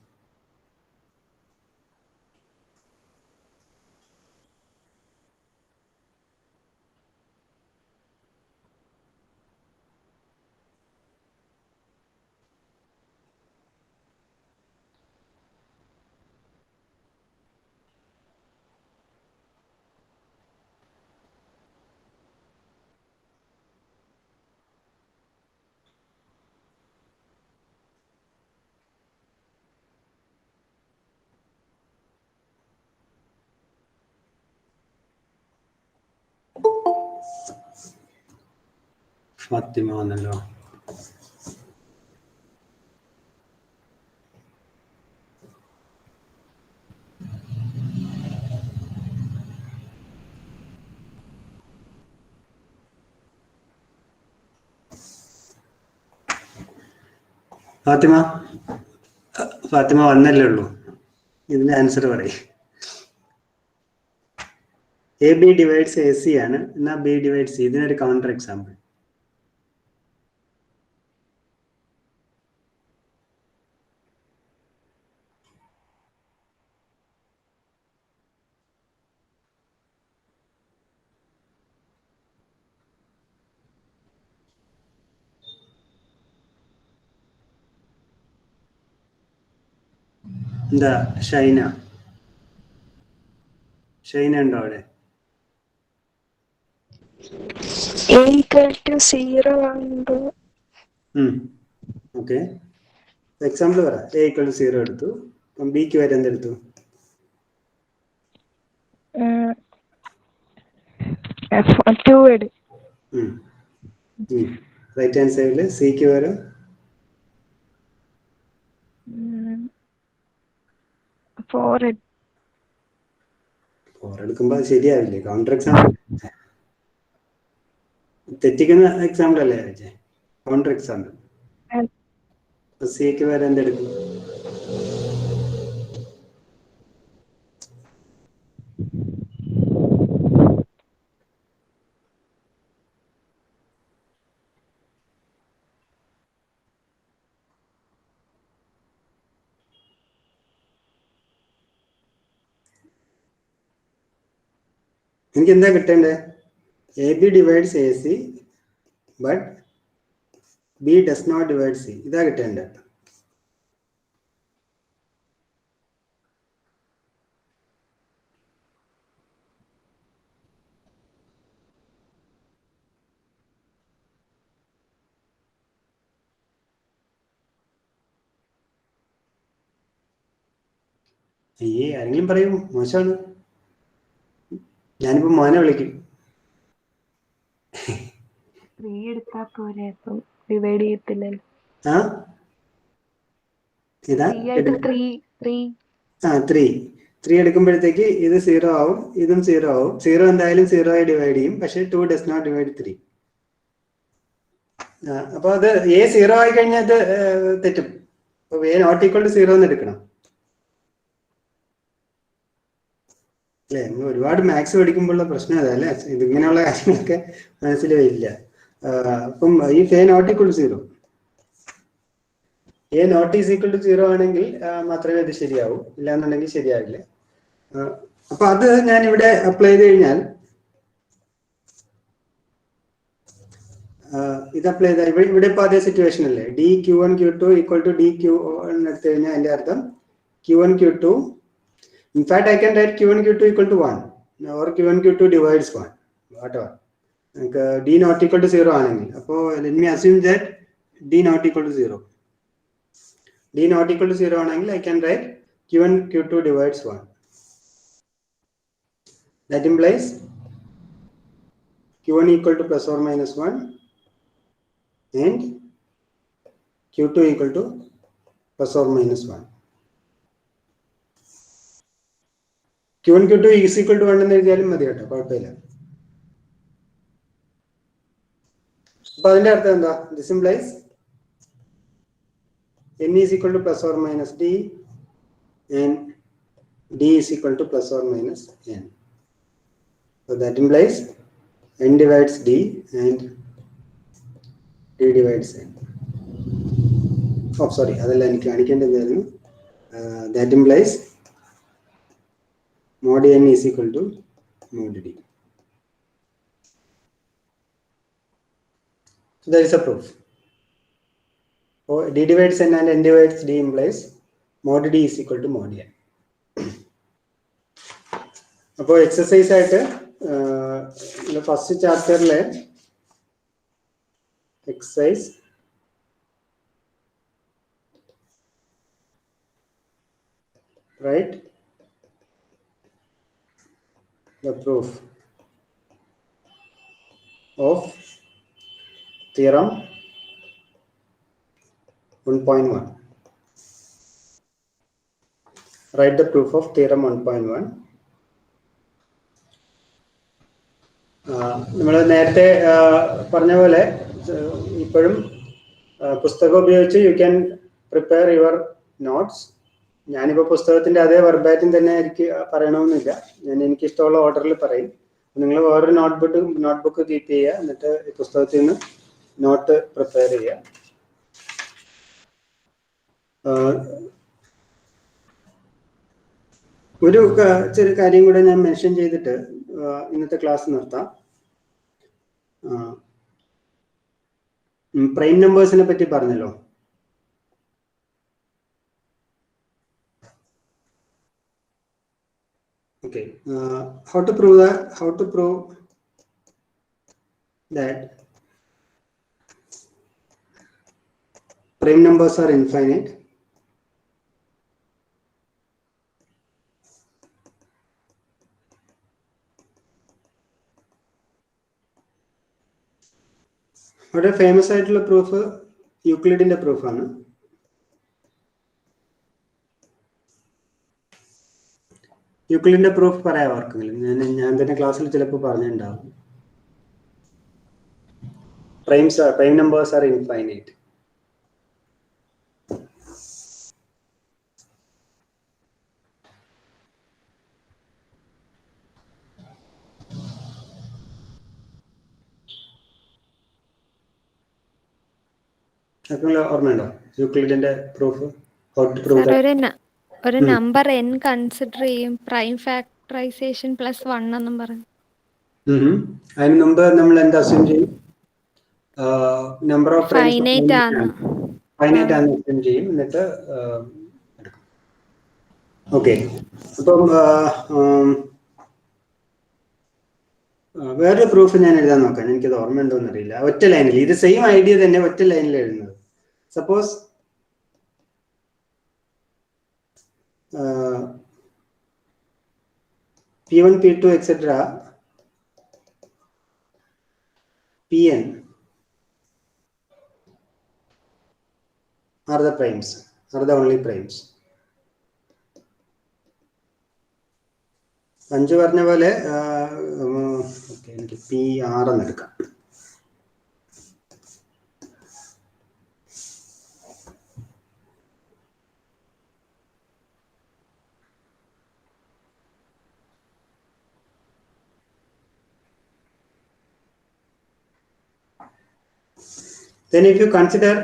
Fathima വന്നല്ലോ. ഫാത്തിമ വന്നല്ലേ ഉള്ളൂ, ഇതിന്റെ ആൻസർ പറയും. A b divides a C ആണ്, എന്നാ ബി ഡിവൈഡ്സ് സി. ഇതിനൊരു കൗണ്ടർ എക്സാമ്പിൾ. എന്താ ഷൈന ഉണ്ടോ അവിടെ? ഓക്കെ, എക്സാമ്പിൾ പറ. എ ഈക്വൽ ടു 0 എടുത്തു, അപ്പം ബിക്ക് വരെ എന്തെടുത്തു? റൈറ്റ് ഹാൻഡ് സൈഡില് സിക്ക് വരെ 4 എടുക്കുമ്പോ അത് ശരിയാവില്ലേ? കൗണ്ടർ എക്സാമ്പിൾ തെറ്റിക്കുന്ന എക്സാമ്പിൾ അല്ലേ ആലോചിച്ചേ? Counter example. സിക്ക് വരെ എന്തെടുക്കും? എനിക്ക് എന്താ കിട്ടേണ്ടേ? A b divides a c but b does not divide c. ഇതാ കിട്ടേണ്ടത്. അയ്യേ, ആരെങ്കിലും പറയൂ, മോശമാണ്. ഞാനിപ്പോ മോനെ വിളിക്കും. 3 എടുത്താ പോരെ, അപ്പം ഡിവൈഡ് ചെയ്യത്തില്ലല്ലോ. ആ ഇതാ 3 എടുക്കുമ്പോഴത്തേക്ക് ഇത് 0 ആവും, ഇതും 0 ആവും. 0 എന്തായാലും 0 ആയി ഡിവൈഡ് ചെയ്യും, പക്ഷെ 2 ഡസ് നോട്ട് ഡിവൈഡ് 3. അപ്പൊ അത് എ 0 ആയി കഴിഞ്ഞാൽ അത് തെറ്റും. അപ്പൊ എ നോട്ട് ഈക്വൽ ടു 0 എന്ന് എടുക്കണം അല്ലേ? നമ്മൾ ഒരുപാട് മാത്സ് പഠിക്കുമ്പോഴുള്ള പ്രശ്നം അതല്ലേ, ഇതിങ്ങനെയുള്ള കാര്യങ്ങളൊക്കെ മനസ്സിൽ വരില്ല. അപ്പം ഈ a not equal to 0, a not is equal to 0 ആണെങ്കിൽ മാത്രമേ ഇത് ശരിയാവൂ, ഇല്ലാന്നുണ്ടെങ്കിൽ ശരിയാവില്ല. അപ്പൊ അത് ഞാൻ ഇവിടെ അപ്ലൈ ചെയ്ത് കഴിഞ്ഞാൽ ഇത് അപ്ലൈ ചെയ്താൽ ഇവിടെ ഇപ്പൊ അതേ സിറ്റുവേഷൻ അല്ലേ? D Q1 Q2 equal to D Q1 എടുത്തു കഴിഞ്ഞാൽ അതിന്റെ അർത്ഥം Q1 Q2. In fact, I can write Q1 Q2 equal to 1 or Q1 Q2 divides 1, whatever. D not equal to 0 ആണെങ്കിൽ, അപ്പോൾ let me assume that D not equal to 0. D not equal to 0 ആണെങ്കിൽ I can write Q1 Q2 divides 1. That implies Q1 equal to plus or minus 1 and Q2 equal to plus or minus 1. Q1 Q2 is equal to 1 എന്ന് എഴുതിയാലും മതി കേട്ടോ, കുഴപ്പമില്ല. അപ്പൊ അതിന്റെ അർത്ഥം എന്താ? This implies n is equal to plus or minus d and d is equal to plus or minus n. So that implies n divides d and d divides n. Oh, sorry, അതല്ല എനിക്ക് കാണിക്കേണ്ടതായിരുന്നു. That implies mod n is equal to mod d. So there is a proof. So d divides n and n divides d implies mod d is equal to mod n. അപ്പോൾ exercise ആയിട്ട് first ചാപ്റ്ററിലെ exercise write the proof of theorem 1.1. Write the proof of theorem 1.1. നമ്മൾ നേരത്തെ പറഞ്ഞ പോലെ ഇപ്പോഴും പുസ്തകം ഉപയോഗിച്ച് you can prepare your notes. ഞാനിപ്പോൾ പുസ്തകത്തിന്റെ അതേ വെർബാറ്റിൻ തന്നെ എനിക്ക് പറയണമെന്നില്ല, ഞാൻ എനിക്ക് ഇഷ്ടമുള്ള ഓർഡറിൽ പറയും. നിങ്ങൾ വേറൊരു നോട്ട്ബുക്ക് കീപ്പ് ചെയ്യുക, എന്നിട്ട് ഈ പുസ്തകത്തിൽ നിന്ന് നോട്ട് പ്രിപ്പയർ ചെയ്യുക. ഒരു ചെറിയ കാര്യം കൂടെ ഞാൻ മെൻഷൻ ചെയ്തിട്ട് ഇന്നത്തെ ക്ലാസ് നിർത്താം. പ്രൈം നമ്പേഴ്സിനെ പറ്റി പറഞ്ഞല്ലോ. Okay, how to prove that prime numbers are infinite? What a famous ആയിട്ടുള്ള പ്രൂഫ് യൂക്ലിഡിന്റെ പ്രൂഫാണ്. യൂക്ലിഡിന്റെ പ്രൂഫ് പറയാം ആർക്കെങ്കിലും? ഞാൻ തന്നെ ക്ലാസ്സിൽ ചിലപ്പോൾ പറഞ്ഞിട്ടുണ്ടാവും. Prime numbers are infinite. ഓർമ്മയുണ്ടോ യൂക്ലിഡിന്റെ പ്രൂഫ്? ഒരു നമ്പർ n കൺസിഡർ ചെയ്യും പ്രൈം ഫാക്ടറൈസേഷൻ പ്ലസ് 1 എന്നും പറഞ്ഞു. അതിന് മുമ്പ് നമ്മൾ എന്താ അസ്യൂം ചെയ്യും? നമ്പർ ഓഫ് ഫൈനൈറ്റ് ആണ് അസ്യൂം ചെയ്യും, എന്നിട്ട് ഓക്കെ. അപ്പം വേറൊരു പ്രൂഫ് ഞാൻ എഴുതാൻ നോക്കാം, എനിക്കത് ഓർമ്മയുണ്ടോ എന്നറിയില്ല. ഒറ്റ ലൈനിൽ ഇത് സെയിം ഐഡിയ തന്നെ ഒറ്റ ലൈനിൽ എഴുതുന്നത്. Suppose P1, P2, etc. Pn are the primes, are the only primes. അഞ്ചു പറഞ്ഞ പോലെ എനിക്ക് P6 എന്ന് എടുക്കാം. Then if you consider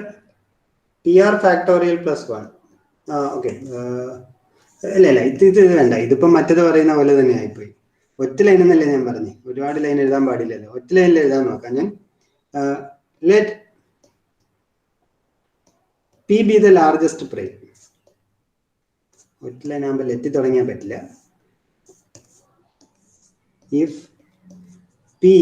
PR factorial plus 1, okay, ഇല്ല ഇത് വേണ്ട, ഇതിപ്പം മറ്റത് പറയുന്ന പോലെ തന്നെ ആയിപ്പോയി. ഒറ്റ ലൈൻ എന്നല്ലേ ഞാൻ പറഞ്ഞു, ഒരുപാട് ലൈൻ എഴുതാൻ പാടില്ലല്ലോ. ഒറ്റ ലൈനിൽ എഴുതാൻ നോക്കാം ഞാൻ. Let P be the largest prime. ഒറ്റ ലൈൻ ആകുമ്പോൾ ലെറ്റ് തുടങ്ങിയാൻ പറ്റില്ല. If P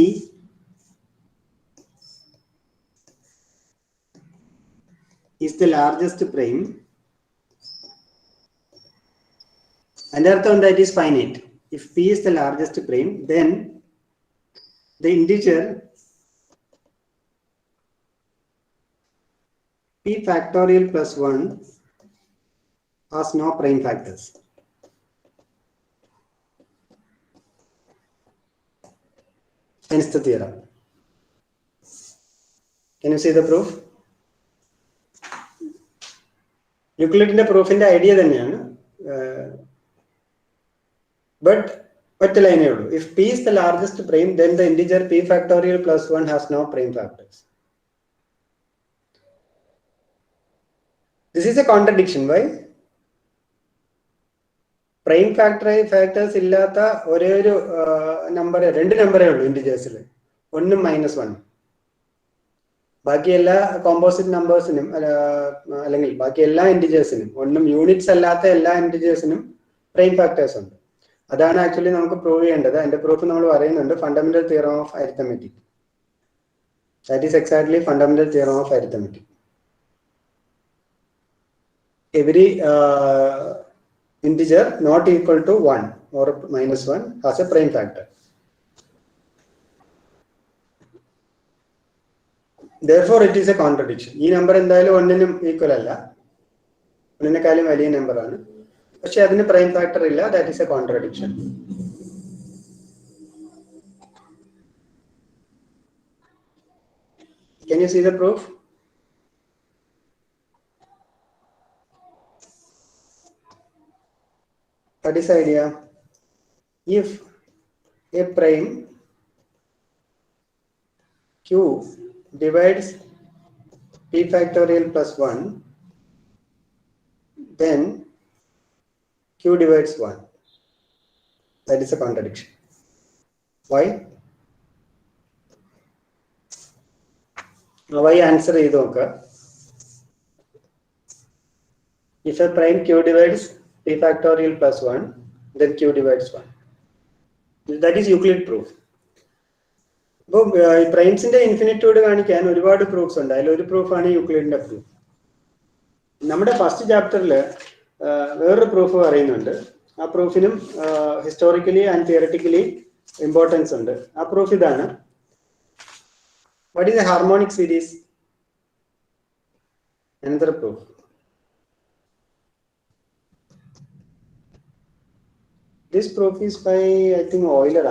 is the largest prime, and artham that is finite. If P is the largest prime, then the integer P factorial plus 1 has no prime factors. Hence the theorem. Can you see the proof? യൂക്ലിഡിന്റെ പ്രൂഫിന്റെ idea തന്നെയാണ്. But ഒറ്റ ലൈനേ ഉള്ളൂ. If p is the largest prime, then the integer p factorial plus 1 has no prime factors. This is a contradiction. Why? Prime factors ഇല്ലാത്ത ഒരേ ഒരു number, രണ്ട് നമ്പറേ ഉള്ളൂ ഇന്റിജേഴ്സിൽ, 1 -1. ബാക്കി എല്ലാ കോമ്പോസിറ്റ് നമ്പേഴ്സിനും അല്ലെങ്കിൽ ബാക്കി എല്ലാ ഇന്റിജേഴ്സിനും, ഒന്നും യൂണിറ്റ്സ് അല്ലാത്ത എല്ലാ ഇന്റിജേഴ്സിനും പ്രൈം ഫാക്ടേഴ്സ് ഉണ്ട്. അതാണ് ആക്ച്വലി നമുക്ക് പ്രൂവ് ചെയ്യേണ്ടത്. അതിന്റെ പ്രൂഫ് നമ്മൾ പറയുന്നുണ്ട്, fundamental theorem of arithmetic. That is exactly fundamental theorem of arithmetic. Every integer not equal to 1 or -1 has a prime factor. Therefore it is a contradiction. ഈ number എന്തായാലും 1-നും equal അല്ല, 1-നെക്കാളും വലിയ number ആണ്, പക്ഷെ അതിന് പ്രൈം ഫാക്ടർ ഇല്ല. That is A contradiction. Can you see the proof? What is the idea? If a prime q divides p factorial plus 1, then q divides 1. That is a contradiction. Why? Why answer idu nokka. If a prime q divides p factorial plus 1, then q divides 1. That is Euclid proof. അപ്പോൾ ഈ പ്രൈംസിന്റെ infinitude കാണിക്കാൻ ഒരുപാട് proofs ഉണ്ട്. അതിലൊരു പ്രൂഫാണ് യൂക്ലിഡിന്റെ proof. നമ്മുടെ first ചാപ്റ്ററിൽ വേറൊരു proof പറയുന്നുണ്ട്. ആ പ്രൂഫിനും ഹിസ്റ്റോറിക്കലി ആൻഡ് തിയററ്റിക്കലി ഇമ്പോർട്ടൻസ് ഉണ്ട്. ആ പ്രൂഫ് ഇതാണ്. What is A harmonic series? Another proof. This proof is by, I think, Euler.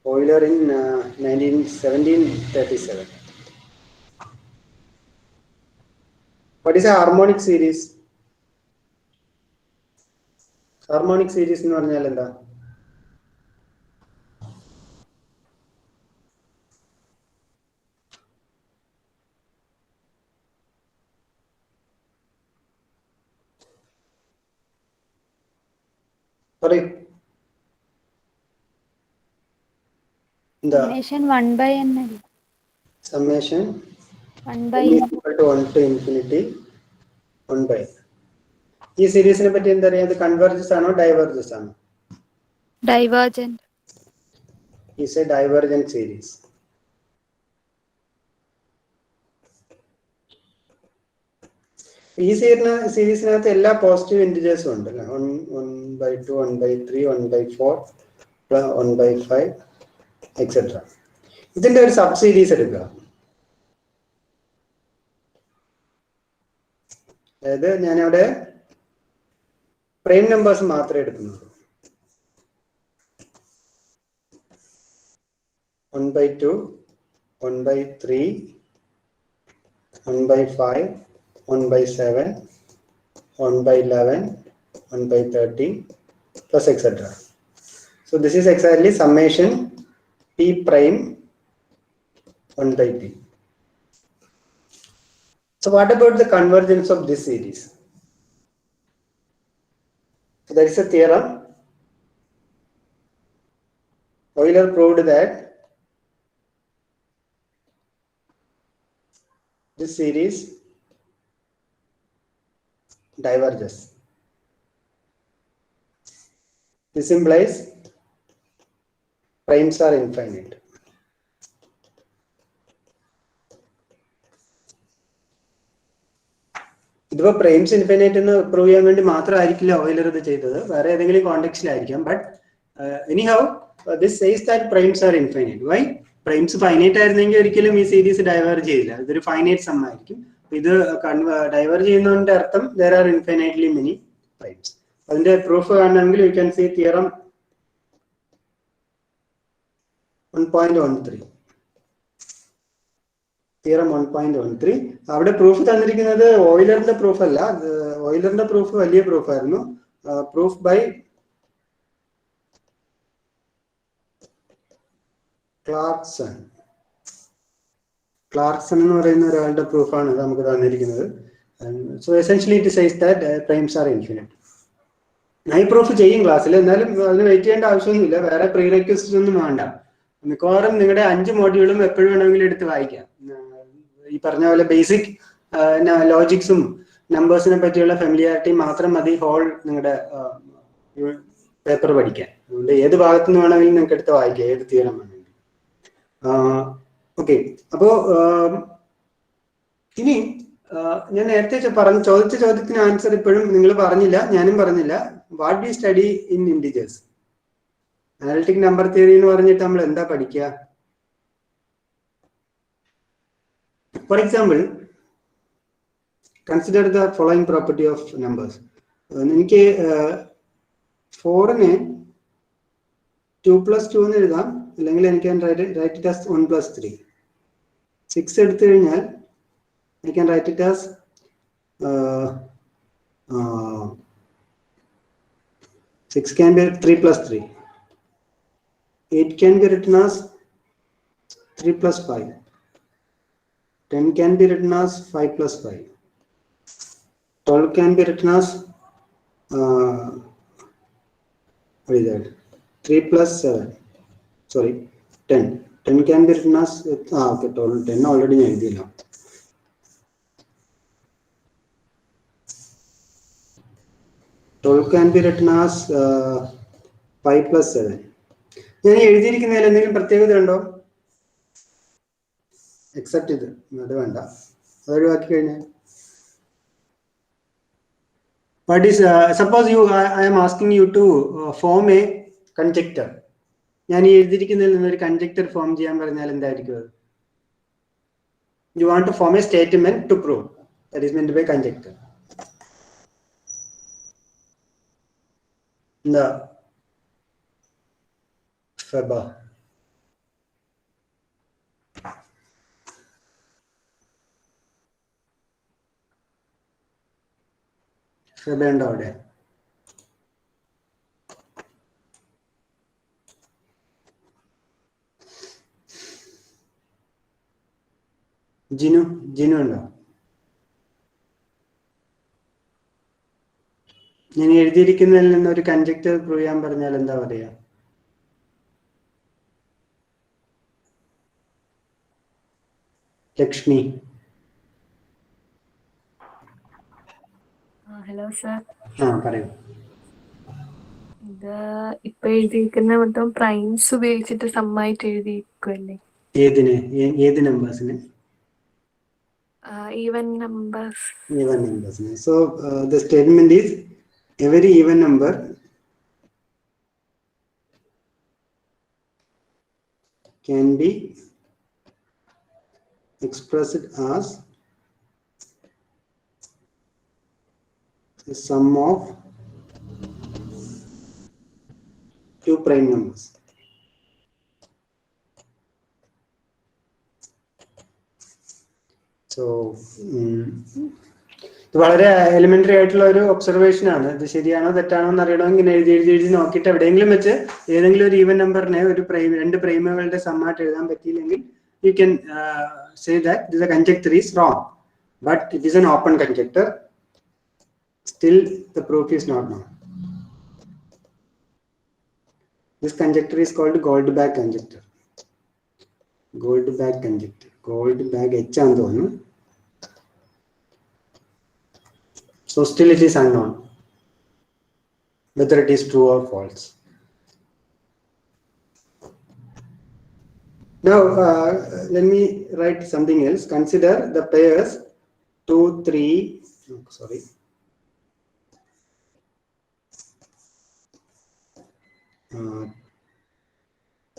Euler in 1737. What is a harmonic series? Harmonic series എന്ന് പറഞ്ഞാൽ എന്താ? Summation 1/n. Summation 1/n equal to 1 to infinity 1/n. ഈ സീരീസിനെ പറ്റി എന്താ പറയാ? ഇത് converges ആണോ diverges ആണോ? Divergent. Is a divergent series. ഈ സീരീസിനകത്ത് എല്ലാ പോസിറ്റീവ് ഇന്റിജേഴ്സും ഉണ്ട്. 1/2, 1/3, 1/4, 1/5 എക്സെട്ര. ഇതിന്റെ ഒരു സബ് സീരീസ് എടുക്കുക. അതായത് ഞാനവിടെ പ്രൈം നമ്പേഴ്സ് മാത്രമേ എടുക്കുന്നുള്ളൂ. 1/2, 1/3, 1/5, 1/7, 1/11, 1/13 plus etc. So this is exactly summation p prime 1/p. So what about the convergence of this series? So there is a theorem. Euler proved that this series diverges. This implies primes are infinite. ഇതിപ്പോ primes infinite എന്ന് prove ചെയ്യാൻ വേണ്ടി മാത്രമായിരിക്കില്ല Euler ഇത് ചെയ്തത്, വേറെ ഏതെങ്കിലും കോണ്ടെക്സ്റ്റിലായിരിക്കാം. But anyhow this says that primes are infinite. Why? Primes finite ആയിരുന്നെങ്കിൽ ഒരിക്കലും ഈ സീരീസ് ഡൈവേർജ് ചെയ്യില്ല. ഇതൊരു ഫൈനൈറ്റ് സം ആയിരിക്കും. ഇത് ഡൈവേർജ് ചെയ്യുന്നതിന്റെ അർത്ഥം there are infinitely many primes. അതിന്റെ പ്രൂഫ് കാണണമെങ്കിൽ you can see theorem 1.13. Theorem 1.13. അവിടെ പ്രൂഫ് തന്നിരിക്കുന്നത് ഓയിലറിന്റെ പ്രൂഫ് അല്ല. ഓയിലറിന്റെ പ്രൂഫ് വലിയ പ്രൂഫായിരുന്നു. പ്രൂഫ് ബൈ ക്ലാർക്സൺ എന്ന് പറയുന്ന ഒരാളുടെ പ്രൂഫാണ് നമുക്ക് തന്നിരിക്കുന്നത്. So essentially it says that primes are infinite. ഞാൻ ഈ പ്രൂഫ് ചെയ്യും ക്ലാസ്സിൽ, എന്നാലും അതിന് വെയിറ്റ് ചെയ്യേണ്ട ആവശ്യമൊന്നുമില്ല. വേറെ പ്രീ റിക്വസ്റ്റ് ഒന്നും വേണ്ട. മിക്കവാറും നിങ്ങളുടെ 5 മോഡ്യൂളും എപ്പോഴും വേണമെങ്കിലും എടുത്ത് വായിക്കാം. ഈ പറഞ്ഞ പോലെ ബേസിക് ലോജിക്സും നമ്പേഴ്സിനെ പറ്റിയുള്ള ഫെമിലിയാരിറ്റി മാത്രം മതി ഹോൾ നിങ്ങളുടെ പേപ്പർ പഠിക്കാൻ. അതുകൊണ്ട് ഏത് ഭാഗത്തു നിന്ന് വേണമെങ്കിലും നിങ്ങൾക്ക് എടുത്ത് വായിക്കാം, ഏത് തിയറം വേണമെങ്കിലും. ഓക്കെ, അപ്പോ ഇനി ഞാൻ നേരത്തെ ചോദിച്ച ചോദ്യത്തിന് ആൻസർ ഇപ്പോഴും നിങ്ങൾ പറഞ്ഞില്ല, ഞാനും പറഞ്ഞില്ല. What do study in integers? Analytic number theory എന്ന് പറഞ്ഞിട്ട് നമ്മൾ എന്താ പഠിക്കുക? For example, consider the following property of numbers. എനിക്ക് 4ന് 2+2 എന്ന് എഴുതാം, അല്ലെങ്കിൽ എനിക്ക് റൈറ്റ് ഇറ്റ് ആസ് 1+3. 6 എടുത്തു കഴിഞ്ഞാൽ I can write it as 6 can be 3+3. 8 can be written as 3+5. 10 can be written as 5+5. 12 can be written as what is that? 3+7. Sorry, 10. 10 can be written as okay, 12. 10 already I did. 12 can be written as 5+7. ഞാൻ എഴുതിയിരിക്കുന്നതിൽ എന്തെങ്കിലും പ്രത്യേകത ഉണ്ടോ? Except ഇത്, അത് വേണ്ട, അത് ഒഴിവാക്കി കഴിഞ്ഞാൽ. What is suppose I am asking you to form a conjecture. ഞാൻ ഈ എഴുതിയിരിക്കുന്നതിൽ നിന്നൊരു കൺജക്ടർ ഫോം ചെയ്യാൻ പറഞ്ഞാൽ എന്തായിരിക്കും അത്? You want to form a statement to prove. That is meant by conjecture. എന്താ? ഫെബ. ഫെബ ഉണ്ടോ അവിടെ? ജിനു ഉണ്ടോ? ഞാൻ എഴുതിയിരിക്കുന്നതിൽ നിന്ന് ഒരു കൺജക്ടർ പ്രൂവ് ചെയ്യാൻ പറഞ്ഞാൽ എന്താ പറയാ? ലക്ഷ്മി. Hello sir. പറയൂ. ഇത് ഇപ്പൊ എഴുതിയിരിക്കുന്ന മൊത്തം പ്രൈംസ് ഉപയോഗിച്ചിട്ട് സമ്മായിട്ട് എഴുതിയിരിക്കുമല്ലേ? ഏത് നമ്പേഴ്സിന്? Even numbers. ഈവൻ നമ്പേഴ്സിന്. So the statement is every even number can be expressed as the sum of 2 prime numbers. So ഇത് വളരെ എലിമെന്ററി ആയിട്ടുള്ള ഒരു ഒബ്സർവേഷൻ ആണ്. ഇത് ശരിയാണോ തെറ്റാണോ എന്ന് അറിയണമെങ്കിൽ എഴുതി നോക്കിയിട്ട് എവിടെയെങ്കിലും വെച്ച് ഏതെങ്കിലും ഒരു ഈവൻ നമ്പറിനെ ഒരു രണ്ട് പ്രൈമുകളുടെ സമ്മായിട്ട് എഴുതാൻ പറ്റിയില്ലെങ്കിൽ you can say that this conjecture is wrong, but it is an open conjecture. Still the proof is not known. This conjecture is called Goldbach conjecture. Goldbach conjecture. Goldbach H ആണെന്ന് തോന്നുന്നു. So still it is unknown whether it is true or false. Now let me write something else. Consider the pairs 2, 3,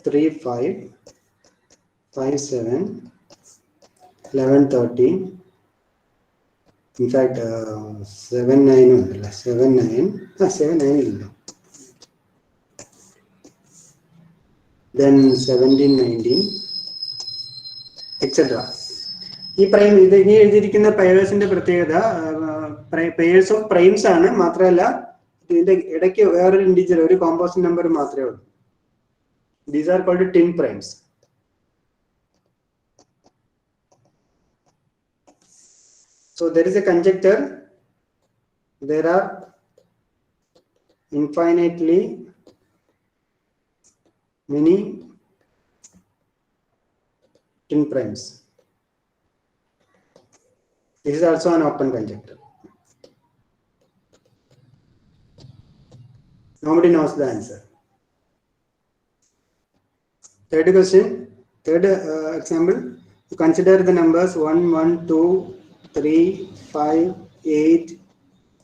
3, 5, 5, 7, 11, 13. In fact, 7, 9 ഉണ്ടല്ലോ. 7, 9 ഇല്ലല്ലോ. then 17, 19, etc. ഈ prime ഇത് ഇനി എഴുതിയിരിക്കുന്ന പെയേഴ്സിന്റെ പ്രത്യേകത pairs of primes ആണ്. മാത്രമല്ല ഇതിന്റെ ഇടയ്ക്ക് വേറൊരു ഇൻഡിജർ, ഒരു കോമ്പോസിറ്റ് നമ്പർ മാത്രമേ ഉള്ളൂ. These are called twin primes. So there is a conjecture. There are infinitely many tin primes. This is also an open conjecture. Nobody knows the answer. Third question, third example. You consider the numbers 1, 1, 2, 3, 5, 8,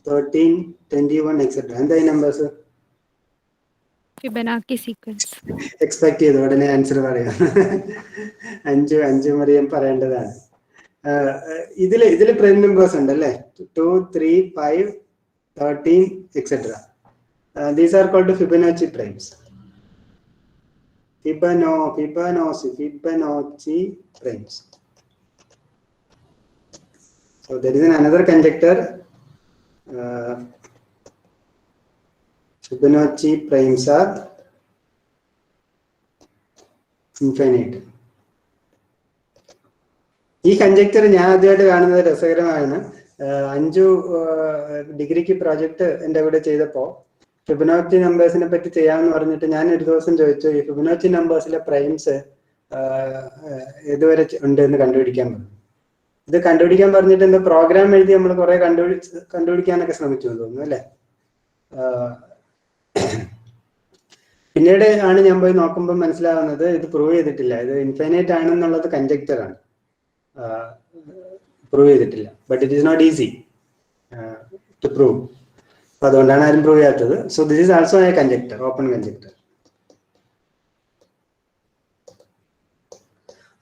13, 21, etc. And the numbers? Fibonacci sequence. Expect ചെയ്തു ഉടനെ answer പറയാം. അഞ്ച് മറിയം പറയേണ്ടതാണ്. ഇതില് prime numbers ഉണ്ട് അല്ലേ? 2, 3, 5, 13, etc. These are called Fibonacci primes. Fibonacci primes. So there is another conjecture. Fibonacci primes are infinite. ഈ കൺജക്ചർ ഞാൻ ആദ്യമായിട്ട് കാണുന്നത് രസകരമാണ്. 5 ഡിഗ്രിക്ക് പ്രോജക്റ്റ് എൻ്റെ കൂടെ ചെയ്തപ്പോൾ ഫിബൊനാച്ചി നമ്പേഴ്സിനെ പറ്റി ചെയ്യാമെന്ന് പറഞ്ഞിട്ട് ഞാൻ ഒരു ദിവസം ചോദിച്ചു, ഈ ഫിബൊനാച്ചി നമ്പേഴ്സിലെ പ്രൈംസ് ഏതുവരെ ഉണ്ട് എന്ന് കണ്ടുപിടിക്കാൻ പറഞ്ഞു. ഇത് കണ്ടുപിടിക്കാൻ പറഞ്ഞിട്ട് എന്താ പ്രോഗ്രാം എഴുതി നമ്മൾ കുറെ കണ്ടുപിടിക്കാനൊക്കെ ശ്രമിച്ചു തോന്നുന്നു അല്ലേ? പിന്നീട് ആണ് ഞാൻ പോയി നോക്കുമ്പോൾ മനസ്സിലാവുന്നത് ഇത് പ്രൂവ് ചെയ്തിട്ടില്ല, ഇത് ഇൻഫൈനൈറ്റ് ആണെന്നുള്ളത് കൺജക്ചറാണ്, പ്രൂവ് ചെയ്തിട്ടില്ല. But it is not easy to prove. അപ്പൊ അതുകൊണ്ടാണ് ആരും പ്രൂവ് ചെയ്യാത്തത്. So this is also a conjecture, open conjecture.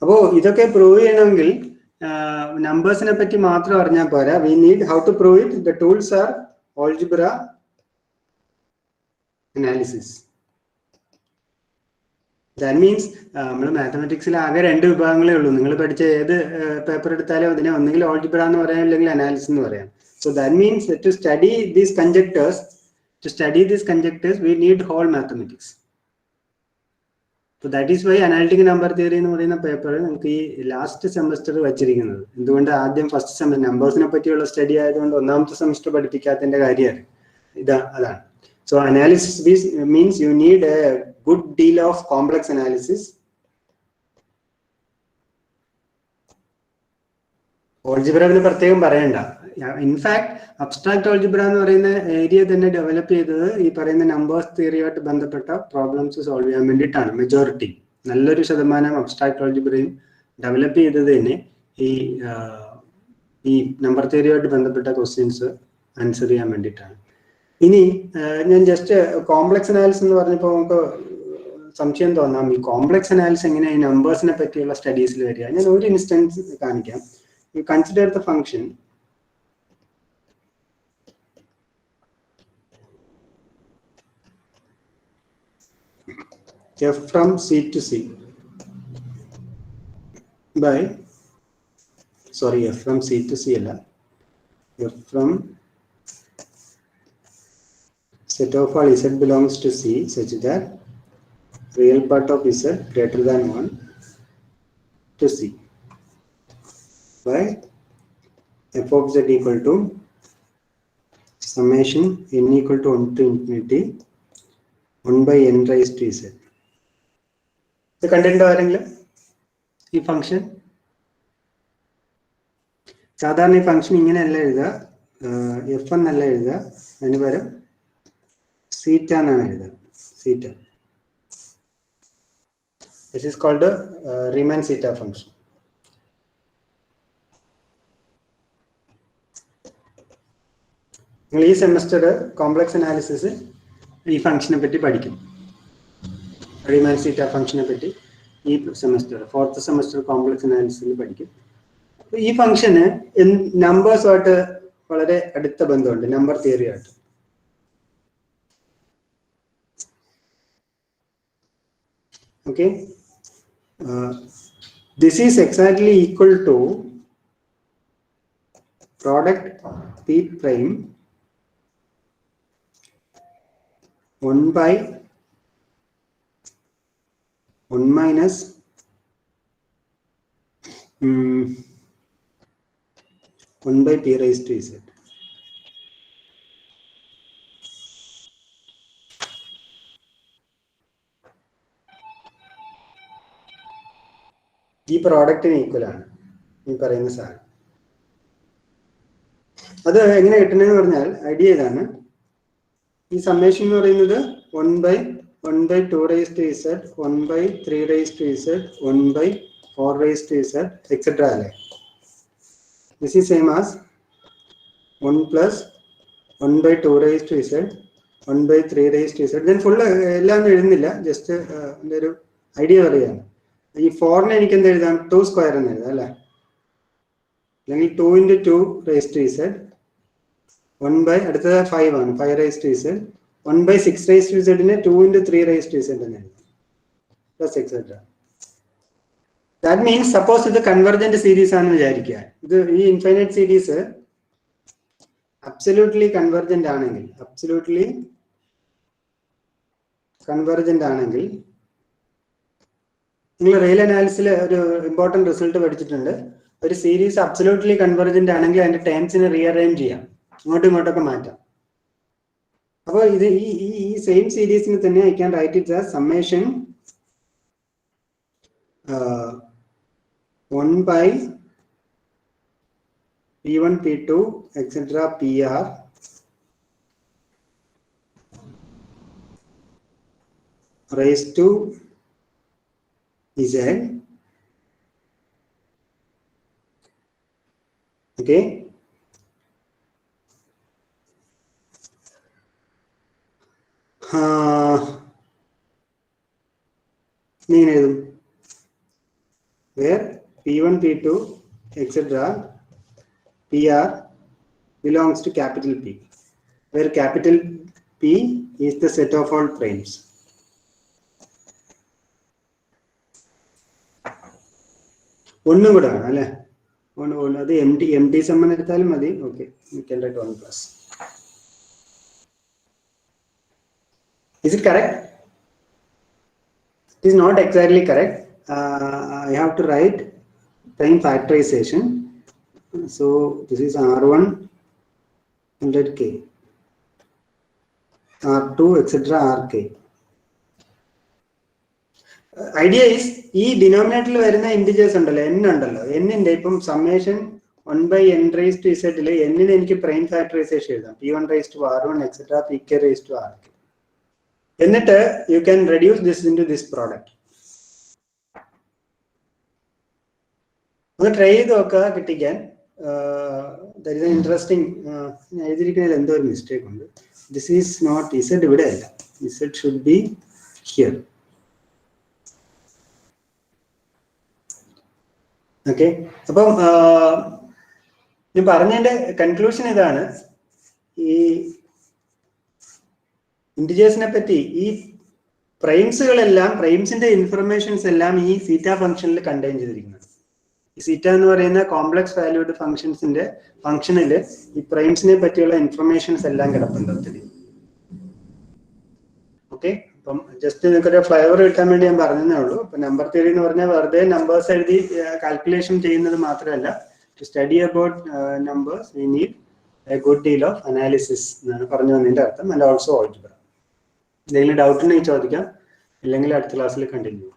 അപ്പോ ഇതൊക്കെ പ്രൂവ് ചെയ്യണമെങ്കിൽ നമ്പേഴ്സിനെ പറ്റി മാത്രം അറിഞ്ഞാൽ പോരാ. We need how to prove it. The tools are algebra, analysis. That means നമ്മൾ മാത്തമാറ്റിക്സിൽ ആകെ 2 വിഭാഗങ്ങളേ ഉള്ളൂ. നിങ്ങൾ പഠിച്ച ഏത് പേപ്പർ എടുത്താലും അതിനെ ഒന്നുകിൽ ഓൾജിബ്ര എന്ന് പറയാം, അല്ലെങ്കിൽ അനാലിസിസ് എന്ന് പറയാം. So that means that to study these conjectures, we need whole mathematics. So that is why analytic number theory എന്ന് പറയുന്ന പേപ്പർ നമുക്ക് ഈ ലാസ്റ്റ് സെമസ്റ്റർ വെച്ചിരിക്കുന്നത്. എന്തുകൊണ്ട് ആദ്യം ഫസ്റ്റ് സെമസ്റ്റർ നമ്പേഴ്സിനെ പറ്റിയുള്ള സ്റ്റഡി ആയതുകൊണ്ട് ഒന്നാമത്തെ സെമസ്റ്റർ പഠിപ്പിക്കാത്തതിന്റെ കാര്യമാണ് അതാണ്. So analysis means you need a good deal of complex analysis. ഓൾജിബ്രയിൽ പ്രത്യേകം പറയണ്ട. ഇൻഫാക്ട് അബ്സ്ട്രാക്ട് ഓൾജിബ്ര എന്ന് പറയുന്ന ഏരിയ തന്നെ ഡെവലപ്പ് ചെയ്തത് ഈ പറയുന്ന നമ്പേഴ്സ് തിയറിയായിട്ട് ബന്ധപ്പെട്ട പ്രോബ്ലംസ് സോൾവ് ചെയ്യാൻ വേണ്ടിയിട്ടാണ്. മെജോറിറ്റി, നല്ലൊരു ശതമാനം അബ്സ്ട്രാക്ട് ഓൾജിബ്രയും ഡെവലപ്പ് ചെയ്തത് തന്നെ ഈ നമ്പർ തിയറിയായിട്ട് ബന്ധപ്പെട്ട ക്വസ്റ്റ്യൻസ് ആൻസർ ചെയ്യാൻ വേണ്ടിയിട്ടാണ്. ഇനി ഞാൻ ജസ്റ്റ് കോംപ്ലക്സ് അനാലിസിസ് എന്ന് പറഞ്ഞപ്പോൾ നമുക്ക് സംശയം തോന്നാം, ഈ കോംപ്ലക്സ് അനാലിസിസ് എങ്ങനെ ഈ നമ്പേഴ്സിനെ പറ്റിയുള്ള സ്റ്റഡീസിൽ വരിക. ഞാൻ ഒരു ഇൻസ്റ്റൻസ് കാണിക്കാം. You consider the function f from c to c by f from c to c alla f from set of all z belongs to c such that real part of z greater than 1 to c by f of z equal to summation n equal to 1 to infinity 1 by n raised to z. ഇത് കണ്ടിട്ടുണ്ടോ ആരെങ്കിലും ഈ function? സാധാരണ ഈ function ഇങ്ങനെയല്ല എഴുതുക, F എന്നല്ല എഴുതുക, അതിന് പകരം സീറ്റ എന്നാണ് എഴുതുക. Zeta. This is called Riemann zeta function. നിങ്ങൾ ഈ സെമസ്റ്റർ കോംപ്ലക്സ് അനാലിസിസ് ഈ ഫംഗ്ഷനെ പറ്റി പഠിക്കും. റീമാൻ സീറ്റ ഫംഗ്ഷനെ പറ്റി ഈ സെമസ്റ്റർ 4th സെമസ്റ്റർ കോംപ്ലക്സ് അനാലിസിസിൽ പഠിക്കും. ഈ ഫംഗ്ഷന് നമ്പേഴ്സുമായിട്ട് വളരെ അടുത്ത ബന്ധമുണ്ട്, number തിയറിയായിട്ട്. Okay, this is exactly equal to product P prime 1 by 1 minus 1 by P raised to Z. ഈ പ്രോഡക്റ്റിന് ഈക്വൽ ആണ് ഈ പറയുന്ന സാധനം. അത് എങ്ങനെ കിട്ടുന്നതെന്ന് പറഞ്ഞാൽ ഐഡിയ ഇതാണ്. ഈ സമ്മേഷൻ എന്ന് പറയുന്നത് 1 by 2 raised to Z, 1 by 3 raised to Z, 1 by 4 raised to Z, etc. അല്ലേ? This is same as 1 plus 1 by 2 raised to Z, 1 by 3 raised to Z. Then full എല്ലാം എഴുതുന്നില്ല, ജസ്റ്റ് എൻ്റെ ഒരു idea പറയുകയാണ്. ഈ 4നെ എനിക്ക് എന്ത് എഴുതാം? 2 സ്ക്വയർ എന്ന് എഴുതാം അല്ലേ? അല്ലെങ്കിൽ 2 into 2 raised to Z, 1 by അടുത്തത് 5 ആണ്, 5 raised to Z, 1 by 6 raised to Z നെ 2 into 3 raised to Z എന്ന് എഴുതാം, plus etcetera. That means suppose ഇത് കൺവെർജന്റ് സീരീസ് ആണെന്ന് വിചാരിക്കുക. ഇത് ഈ ഇൻഫൈനൈറ്റ് സീരീസ് അബ്സല്യൂട്ട്ലി കൺവെർജന്റ് ആണെങ്കിൽ നിങ്ങൾ റിയൽ അനാലിസിൽ ഒരു ഇമ്പോർട്ടന്റ് റിസൾട്ട് പഠിച്ചിട്ടുണ്ട്. ഒരു സീരീസ് അബ്സല്യൂട്ട്ലി കൺവെർജന്റ് ആണെങ്കിൽ അതിന്റെ ടേംസിനെ റീഅറേഞ്ച് ചെയ്യാം, അങ്ങോട്ടും ഇങ്ങോട്ടൊക്കെ മാറ്റാം. അപ്പോൾ ഇത് ഈ സെയിം സീരീസിന് തന്നെ I can write it as summation 1 by P1, P2, etc. PR raised to Z. Okay. Where P1, P2, etc. PR belongs to capital P, where capital P is the set of all primes. ഒന്നും കൂടെ ആണ് അല്ലേ? അത് M T Samman എടുത്താലും മതി. Okay, you can write 1 plus. Is it correct? It is not exactly correct. I have to write prime factorization. So this is R1 100k, R2 etc. Rk. Idea is ഈ ഡിനോമിനേറ്ററിൽ വരുന്ന integers ഉണ്ടല്ലോ, n ഉണ്ടല്ലോ, എന്നിന്റെ ഇപ്പം summation 1 by n raised to Z ല് എന്നിന് എനിക്ക് പ്രൈം ഫാക്ടറൈസേഷൻ എഴുതാം, P1 raised to R1 etc. Pk raised to Rk. എന്നിട്ട് you can reduce this into this product. ഒന്ന് ട്രൈ ചെയ്ത് നോക്കുക കിട്ടിക്കാൻ. That is interesting. എഴുതിയിരിക്കുന്നതിൽ എന്തോ ഒരു മിസ്റ്റേക്ക് ഉണ്ട്. ദിസ് ഈസ് നോട്ട് ഇസഡ്, ഇവിടെ അല്ല, Z should be here. Okay, അപ്പം ഞാൻ പറഞ്ഞതിന്റെ കൺക്ലൂഷൻ ഇതാണ്. ഈ ഇന്റിജേഴ്സിനെ പറ്റി ഈ പ്രൈംസുകളെല്ലാം, പ്രൈംസിന്റെ ഇൻഫർമേഷൻസ് എല്ലാം ഈ സീറ്റ ഫംഗ്ഷനിൽ കണ്ടെയ്ൻ ചെയ്തിരിക്കുന്നത്. ഈ സീറ്റ എന്ന് പറയുന്ന കോംപ്ലക്സ് വാല്യൂഡ് ഫംഗ്ഷൻസിന്റെ ഫംഗ്ഷനിൽ ഈ പ്രൈംസിനെ പറ്റിയുള്ള ഇൻഫർമേഷൻസ് എല്ലാം കിടപ്പുണ്ട് ഒത്തിരി. ഓക്കെ, അപ്പം ജസ്റ്റ് നിങ്ങൾക്കൊരു ഫ്ലേവർ കിട്ടാൻ വേണ്ടി ഞാൻ പറഞ്ഞതേ ഉള്ളൂ. ഇപ്പൊ നമ്പർ തിയറി എന്ന് പറഞ്ഞാൽ വെറുതെ നമ്പേഴ്സ് എഴുതി കാൽക്കുലേഷൻ ചെയ്യുന്നത് മാത്രമല്ല, to study about numbers we need a good deal of analysis എന്നാണ് പറഞ്ഞു വന്നതിന്റെ അർത്ഥം. And also algebra. എന്തെങ്കിലും ഡൗട്ട് ഉണ്ടെങ്കിൽ ചോദിക്കാം, ഇല്ലെങ്കിൽ അടുത്ത ക്ലാസ്സിൽ കണ്ടിന്യൂ.